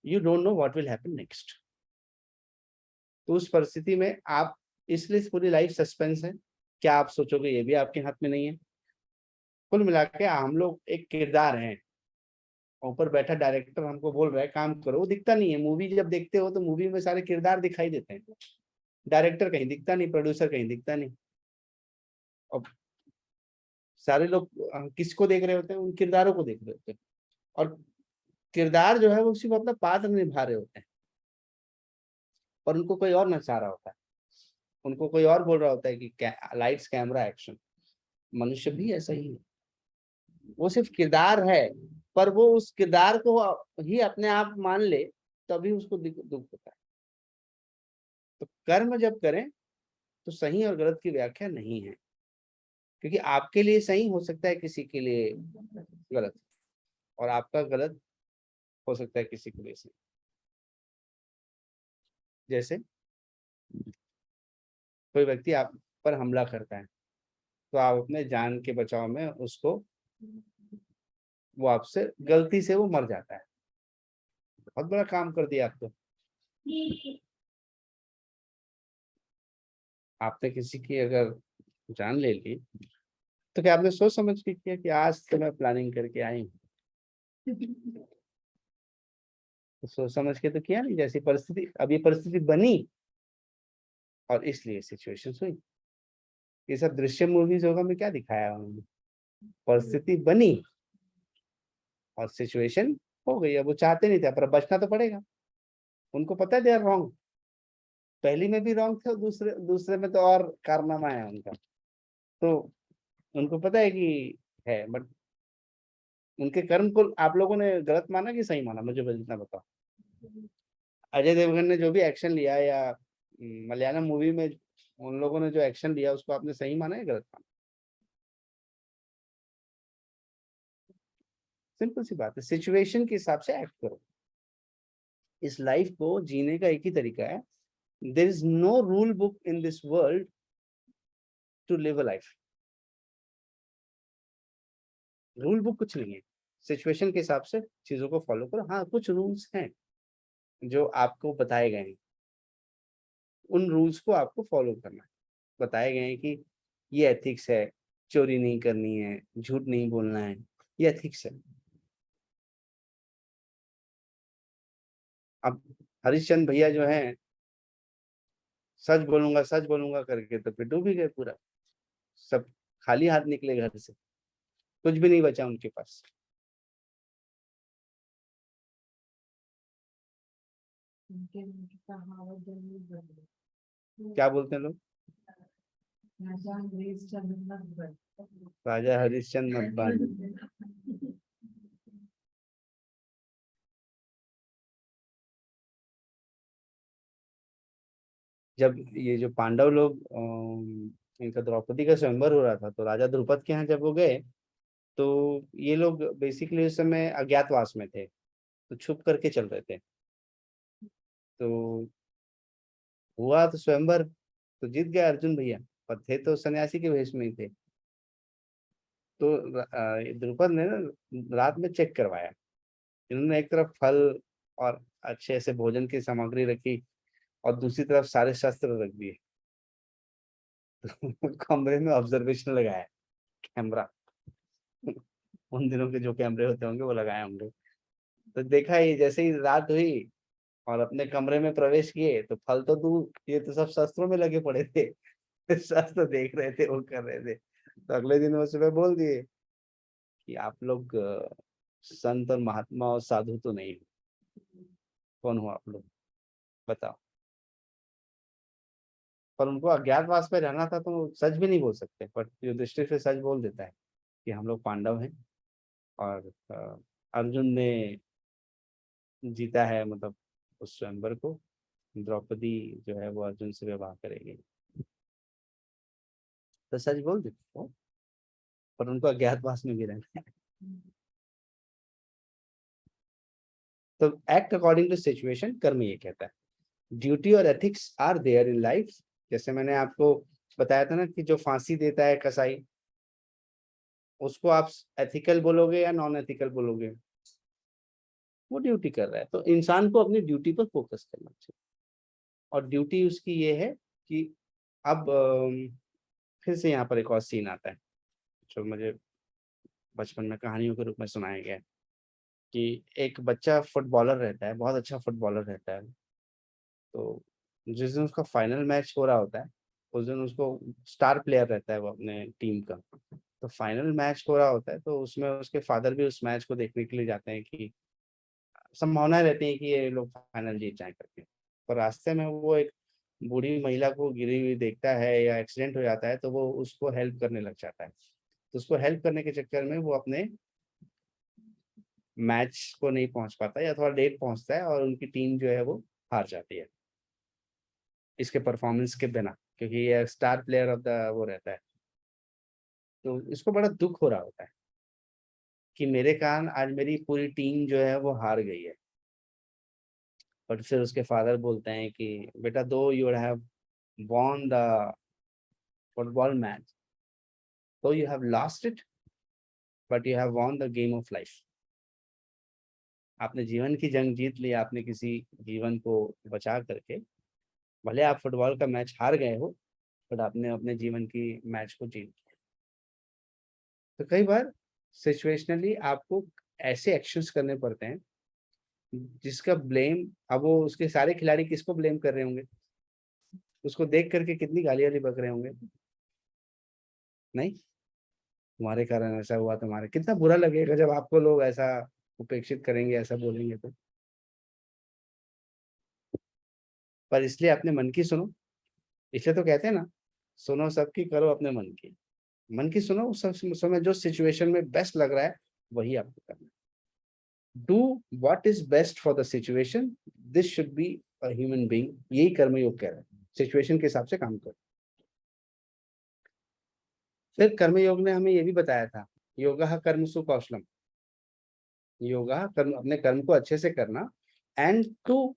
You don't know what will happen next. तो उस परिस्थिति में आप, इसलिए पूरी लाइफ सस्पेंस है, क्या आप सोचोगे ये भी आपके हाथ में नहीं है। कुल मिला के हम लोग एक किरदार हैं, ऊपर बैठा डायरेक्टर हमको बोल रहा है काम करो, वो दिखता नहीं है। मूवी जब देखते हो तो मूवी में सारे किरदार दिखाई देते हैं, डायरेक्टर कहीं दिखता नहीं, प्रोड्यूसर कहीं दिखता नहीं। और सारे लोग किसको देख रहे होते हैं? उन किरदारों को देख रहे होते हैं, और किरदार जो है वो सिर्फ अपना पात्र निभा रहे होते हैं, और उनको कोई और नचा रहा होता है, उनको कोई और बोल रहा होता है कि लाइट्स कैमरा एक्शन। मनुष्य भी ऐसा ही है, वो सिर्फ किरदार है, पर वो उस किरदार को ही अपने आप मान ले, तभी उसको दुख होता है। तो कर्म जब करें तो सही और गलत की व्याख्या नहीं है, क्योंकि आपके लिए सही हो सकता है, किसी के लिए गलत, और आपका गलत हो सकता है किसी के लिए सही। जैसे कोई व्यक्ति आप पर हमला करता है, तो आप अपने जान के बचाव में उसको, वो आपसे गलती से वो मर जाता है, बहुत बड़ा काम कर दिया आपको। आपने किसी की अगर जान ले ली, तो क्या आपने सोच समझ के किया कि आज तो मैं प्लानिंग करके आई हूँ? तो सोच समझ के तो किया नहीं। जैसी परिस्थिति, अब ये परिस्थिति बनी और इसलिए सिचुएशन हुई। ये सब दृश्य मूवीज होगा में क्या दिखाया उन्होंने? परिस्थिति बनी और सिचुएशन हो गई। अब वो चाहते नहीं थे, पर बचना तो पड़ेगा। उनको पता है दे आर रॉन्ग, पहली में भी रॉन्ग थे और दूसरे दूसरे में तो और कारनामा है उनका, तो उनको पता है कि है, बट उनके कर्म को आप लोगों ने गलत माना कि सही माना? मुझे बस इतना बताओ। अजय देवगन ने जो भी एक्शन लिया, या मलयालम मूवी में उन लोगों ने जो एक्शन लिया, उसको आपने सही माना या गलत माना? सिंपल सी बात है, सिचुएशन के हिसाब से एक्ट करो। इस लाइफ को जीने का एक ही तरीका है there is no rule book in this world to live a life. Rule book कुछ नहीं है, सिचुएशन के हिसाब से चीजों को फॉलो करो। हाँ, कुछ रूल्स हैं जो आपको बताए गए हैं, उन रूल्स को आपको फॉलो करना है। बताए गए हैं कि ये एथिक्स है, चोरी नहीं करनी है, झूठ नहीं बोलना है, ये एथिक्स है। अब हरिश्चंद्र भैया जो हैं, सच बोलूंगा करके तो फिर डूब ही गए पूरा। सब खाली हाथ निकले घर से, कुछ भी नहीं बचा उनके पास। उनके उनकी कहावत जरूर बनी। क्या बोलते हैं लोग? राजा अंग्रेज चंद्रनाथ बन। राजा हरिश्चंद्र मत बन। जब ये जो पांडव लोग इनका द्रौपदी का स्वयंवर हो रहा था, तो राजा द्रुपद के यहाँ जब वो गए, तो ये लोग बेसिकली उस समय अज्ञातवास में थे, तो छुप करके चल रहे थे। तो हुआ तो स्वयंवर, तो जीत गए अर्जुन भैया, पर थे तो सन्यासी के वेश में ही थे। तो द्रुपद ने ना रात में चेक करवाया। इन्होंने एक तरफ फल और अच्छे से भोजन की सामग्री रखी, और दूसरी तरफ सारे शस्त्र रख दिए। तो कमरे में ऑब्जर्वेशन लगाया, कैमरा। उन दिनों के जो कैमरे होते होंगे वो लगाए होंगे। तो देखा, ये जैसे ही रात हुई और अपने कमरे में प्रवेश किए, तो फल तो दूर, ये तो सब शस्त्रों में लगे पड़े थे। शस्त्र देख रहे थे, वो कर रहे थे। तो अगले दिन वो सुबह बोल दिए कि आप लोग संत और महात्मा और साधु तो नहीं हो, कौन हो आप लोग, बताओ। पर उनको अज्ञातवास में रहना था, तो सच भी नहीं बोल सकते, पर युधिष्ठिर से सच बोल देता है कि हम लोग पांडव हैं, और अर्जुन ने जीता है, मतलब उस स्वयंवर को। द्रौपदी जो है वो अर्जुन से विवाह करेगी। तो सच बोल देते हो, पर उनको अज्ञातवास में भी रहना है। तो एक्ट अकॉर्डिंग टू सिचुएशन, कर्म ये कहता है। ड्यूटी और ethics are there in life. जैसे मैंने आपको बताया था ना कि जो फांसी देता है कसाई, उसको आप एथिकल बोलोगे या नॉन एथिकल बोलोगे? वो ड्यूटी कर रहा है। तो इंसान को अपनी ड्यूटी पर फोकस करना चाहिए, और ड्यूटी उसकी ये है कि अब फिर से यहाँ पर एक और सीन आता है जो मुझे बचपन में कहानियों के रूप में सुनाया गया है, कि एक बच्चा फुटबॉलर रहता है, बहुत अच्छा फुटबॉलर रहता है। तो जिस दिन उसका फाइनल मैच हो रहा होता है, उस दिन उसको स्टार प्लेयर रहता है वो अपने टीम का। तो फाइनल मैच हो रहा होता है, तो उसमें उसके फादर भी उस मैच को देखने के लिए जाते हैं, कि संभावना रहती है कि ये लोग फाइनल जीत जाए करके। पर रास्ते में वो एक बूढ़ी महिला को गिरी हुई देखता है, या एक्सीडेंट हो जाता है, तो वो उसको हेल्प करने लग जाता है। तो उसको हेल्प करने के चक्कर में वो अपने मैच को नहीं पहुंच पाता, या थोड़ा लेट पहुंचता है, और उनकी टीम जो है वो हार जाती है इसके परफॉर्मेंस के बिना, क्योंकि ये स्टार प्लेयर ऑफ द वो रहता है। तो इसको बड़ा दुख हो रहा होता है कि मेरे कारण आज मेरी पूरी टीम जो है वो हार गई है। बट फिर उसके फादर बोलते हैं कि बेटा, दो you have won the football match, though you have lost it, but you have won the game of life. आपने जीवन की जंग जीत ली, आपने किसी जीवन को बचा करके। भले आप फुटबॉल का मैच हार गए हो, बट आपने अपने जीवन की मैच को जीत लिया। तो कई बार सिचुएशनली आपको ऐसे एक्शंस करने पड़ते हैं जिसका ब्लेम, अब वो उसके सारे खिलाड़ी किसको ब्लेम कर रहे होंगे? उसको देख करके कितनी गालियां भी बक रहे होंगे, नहीं, तुम्हारे कारण ऐसा हुआ, तुम्हारे, कितना बुरा लगेगा जब आपको लोग ऐसा उपेक्षित करेंगे, ऐसा बोलेंगे तो। पर इसलिए अपने मन की सुनो। इसे तो कहते हैं ना, सुनो सबकी, करो अपने मन की। मन की सुनो, उस समय जो सिचुएशन में बेस्ट लग रहा है वही आपको करना है। Do what is best for the situation, this should be a human being. यही कर्मयोग कह रहा है, सिचुएशन के हिसाब से काम करो। फिर कर्मयोग ने हमें ये भी बताया था, योगा कर्मसु कौशलम। योगा कर्म, अपने कर्म को अच्छे से करना, and to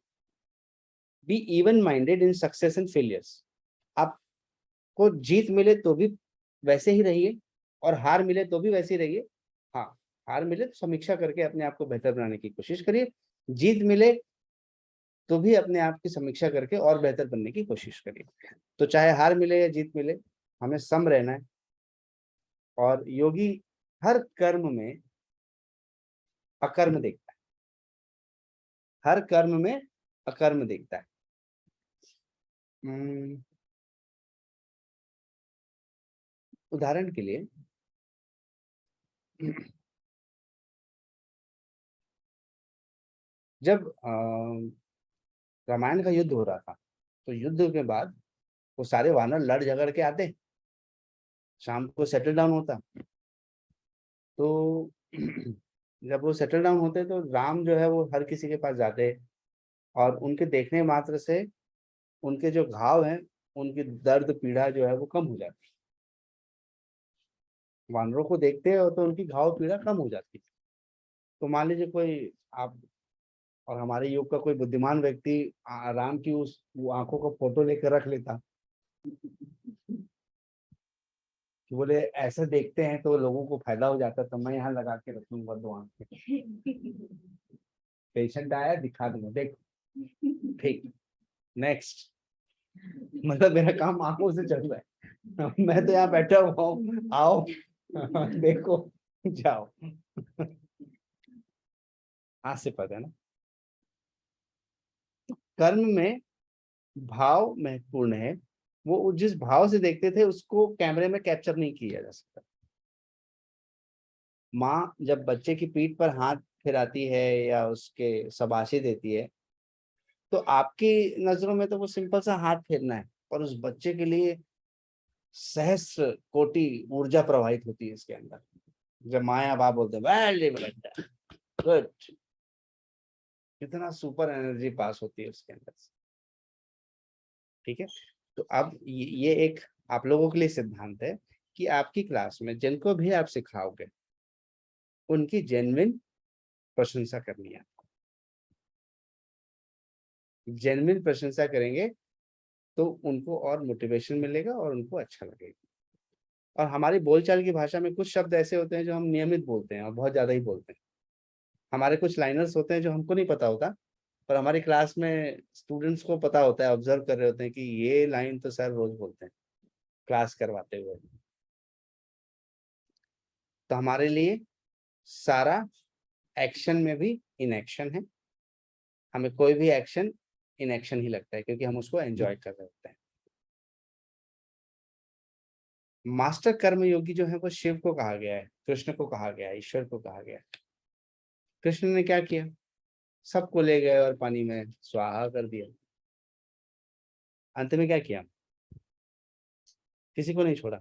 be even minded in success and failures. आपको जीत मिले तो भी वैसे ही रहिए और हार मिले तो भी वैसे ही रहिए। हाँ, हार मिले तो समीक्षा करके अपने आप को बेहतर बनाने की कोशिश करिए, जीत मिले तो भी अपने आप की समीक्षा करके और बेहतर बनने की कोशिश करिए। तो चाहे हार मिले या जीत मिले, हमें सम रहना है। और योगी हर कर्म में अकर्म देखता है, हर कर्म में अकर्म देखता है। उदाहरण के लिए जब रामायण का युद्ध हो रहा था, तो युद्ध के बाद वो सारे वानर लड़ झगड़ के आते, शाम को सेटल डाउन होता। तो जब वो सेटल डाउन होते तो राम जो है वो हर किसी के पास जाते, और उनके देखने मात्र से उनके जो घाव हैं, उनकी दर्द पीड़ा जो है वो कम हो जाती। वानरों को देखते हैं तो उनकी घाव पीड़ा कम हो जाती। तो मान लीजिए कोई आप और हमारे युग का कोई बुद्धिमान व्यक्ति राम की उस वो आंखों का फोटो लेकर रख लेता कि बोले ऐसा देखते हैं तो लोगों को फायदा हो जाता, तो मैं यहाँ लगा के रखूंगा 2 आंखें, पेशेंट आया दिखा दूंगा, देख ठीक, नेक्स्ट। मतलब मेरा काम आंखों से चल रहा है, मैं तो यहाँ बैठा हुआ हूँ, आओ देखो जाओ। आज से पता है ना, कर्म में भाव महत्वपूर्ण है। वो जिस भाव से देखते थे उसको कैमरे में कैप्चर नहीं किया जा सकता। माँ जब बच्चे की पीठ पर हाथ फिराती है या उसके शाबाशी देती है, तो आपकी नजरों में तो वो सिंपल सा हाथ फेरना है, और उस बच्चे के लिए सहस्र कोटि ऊर्जा प्रवाहित होती है इसके अंदर। जब माँ या बाप बोलते हैं वेरी गुड, कितना सुपर एनर्जी पास होती है उसके अंदर से। ठीक है, तो अब ये एक आप लोगों के लिए सिद्धांत है कि आपकी क्लास में जिनको भी आप सिखाओगे उनकी जेन्युइन प्रशंसा करनी है। जेन्युइन प्रशंसा करेंगे तो उनको और मोटिवेशन मिलेगा और उनको अच्छा लगेगा। और हमारी बोलचाल की भाषा में कुछ शब्द ऐसे होते हैं जो हम नियमित बोलते हैं और बहुत ज्यादा ही बोलते हैं। हमारे कुछ लाइनर्स होते हैं जो हमको नहीं पता होता, पर हमारी क्लास में स्टूडेंट्स को पता होता है, ऑब्जर्व कर रहे होते हैं कि ये लाइन तो सर रोज बोलते हैं क्लास करवाते हुए। तो हमारे लिए सारा एक्शन में भी इनएक्शन है। हमें कोई भी एक्शन इनएक्शन ही लगता है क्योंकि हम उसको एंजॉय कर रहे होते हैं। मास्टर कर्मयोगी जो है वो शिव को कहा गया है, कृष्ण को कहा गया है, ईश्वर को कहा गया है। कृष्ण ने क्या किया, सबको ले गए और पानी में स्वाहा कर दिया। अंत में क्या किया, किसी को नहीं छोड़ा,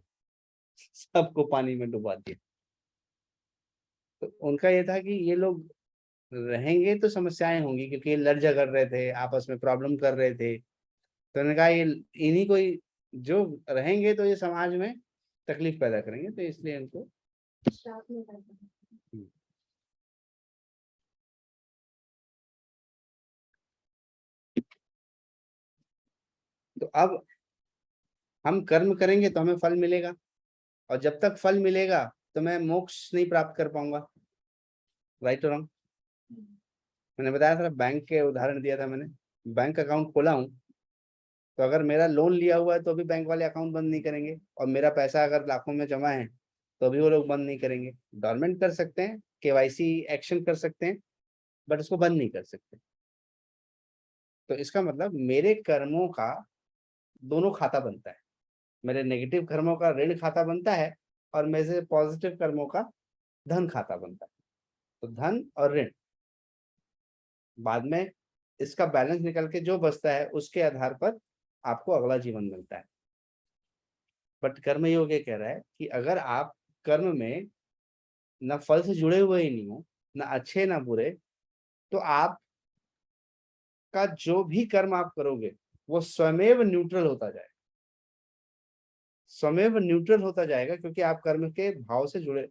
सबको पानी में डुबा दिया। तो उनका ये था कि ये लोग रहेंगे तो समस्याएं होंगी, क्योंकि ये लड़ झगड़ रहे थे, आपस में प्रॉब्लम कर रहे थे। तो उन्होंने कहा ये इन्हीं को जो रहेंगे तो ये समाज में तकलीफ पैदा करेंगे, तो इसलिए इनको श्राप में करता है। तो अब हम कर्म करेंगे तो हमें फल मिलेगा, और जब तक फल मिलेगा तो मैं मोक्ष नहीं प्राप्त कर पाऊंगा। राइट और रॉन्ग? मैंने बताया था, बैंक के उदाहरण दिया था मैंने। बैंक अकाउंट खोला हूं, तो अगर मेरा लोन लिया हुआ है तो भी बैंक वाले अकाउंट बंद नहीं करेंगे, और मेरा पैसा अगर लाखों में जमा है तो भी वो लोग बंद नहीं करेंगे। डॉर्मेंट कर सकते हैं, केवाईसी एक्शन कर सकते हैं, बट उसको बंद नहीं कर सकते। तो इसका मतलब मेरे कर्मों का दोनों खाता बनता है। मेरे नेगेटिव कर्मों का ऋण खाता बनता है, और मेरे पॉजिटिव कर्मों का धन खाता बनता है। तो धन और ऋण, बाद में इसका बैलेंस निकल के जो बचता है उसके आधार पर आपको अगला जीवन मिलता है। बट कर्म योग ये कह रहा है कि अगर आप कर्म में न फल से जुड़े हुए ही नहीं हो, न अच्छे न बुरे, तो आपका जो भी कर्म आप करोगे वो स्वयमेव न्यूट्रल होता जाएगा, स्वयमेव न्यूट्रल होता जाएगा, क्योंकि आप कर्म के भाव से जुड़े,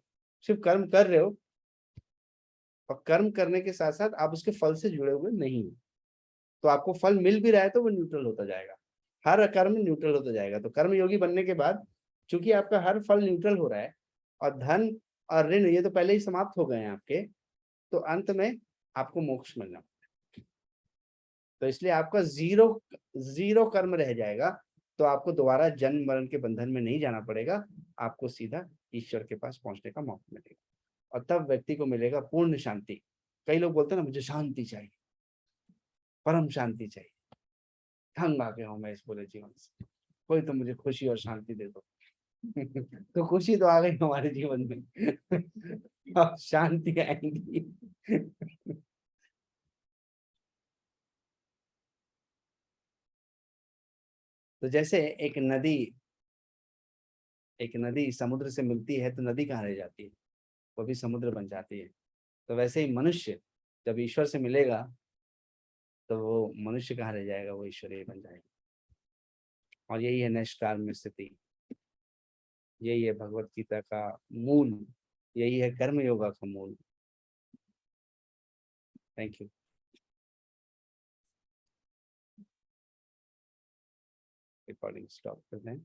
सिर्फ कर्म कर रहे हो, और कर्म करने के साथ साथ आप उसके फल से जुड़े हुए नहीं हो। तो आपको फल मिल भी रहा है तो वो न्यूट्रल होता जाएगा, हर कर्म न्यूट्रल होता जाएगा। तो कर्म योगी बनने के बाद चूंकि आपका हर फल न्यूट्रल हो रहा है और धन और ऋण ये तो पहले ही समाप्त हो गए हैं आपके, तो अंत में आपको मोक्ष मिलना, तो इसलिए आपका जीरो कर्म रह जाएगा। तो आपको दोबारा जन्म मरण के बंधन में नहीं जाना पड़ेगा, आपको सीधा ईश्वर के पास पहुंचने का मौका मिलेगा और तब व्यक्ति को मिलेगा पूर्ण शांति। कई लोग बोलते हैं ना मुझे शांति चाहिए, परम शांति चाहिए, तंग आ गया हूं मैं इस पूरे जीवन से, कोई तो मुझे खुशी और शांति दे दो। तो खुशी तो आ गई हमारे जीवन में, अब शांति आएंगी। तो जैसे एक नदी समुद्र से मिलती है तो नदी कहाँ रह जाती है, वो भी समुद्र बन जाती है। तो वैसे ही मनुष्य जब ईश्वर से मिलेगा तो वो मनुष्य कहाँ रह जाएगा, वो ईश्वरीय बन जाएगा। और यही है निष्काम में स्थिति, यही है भगवत गीता का मूल, यही है कर्म योगा का मूल। Thank you. रिकॉर्डिंग स्टॉप करते हैं।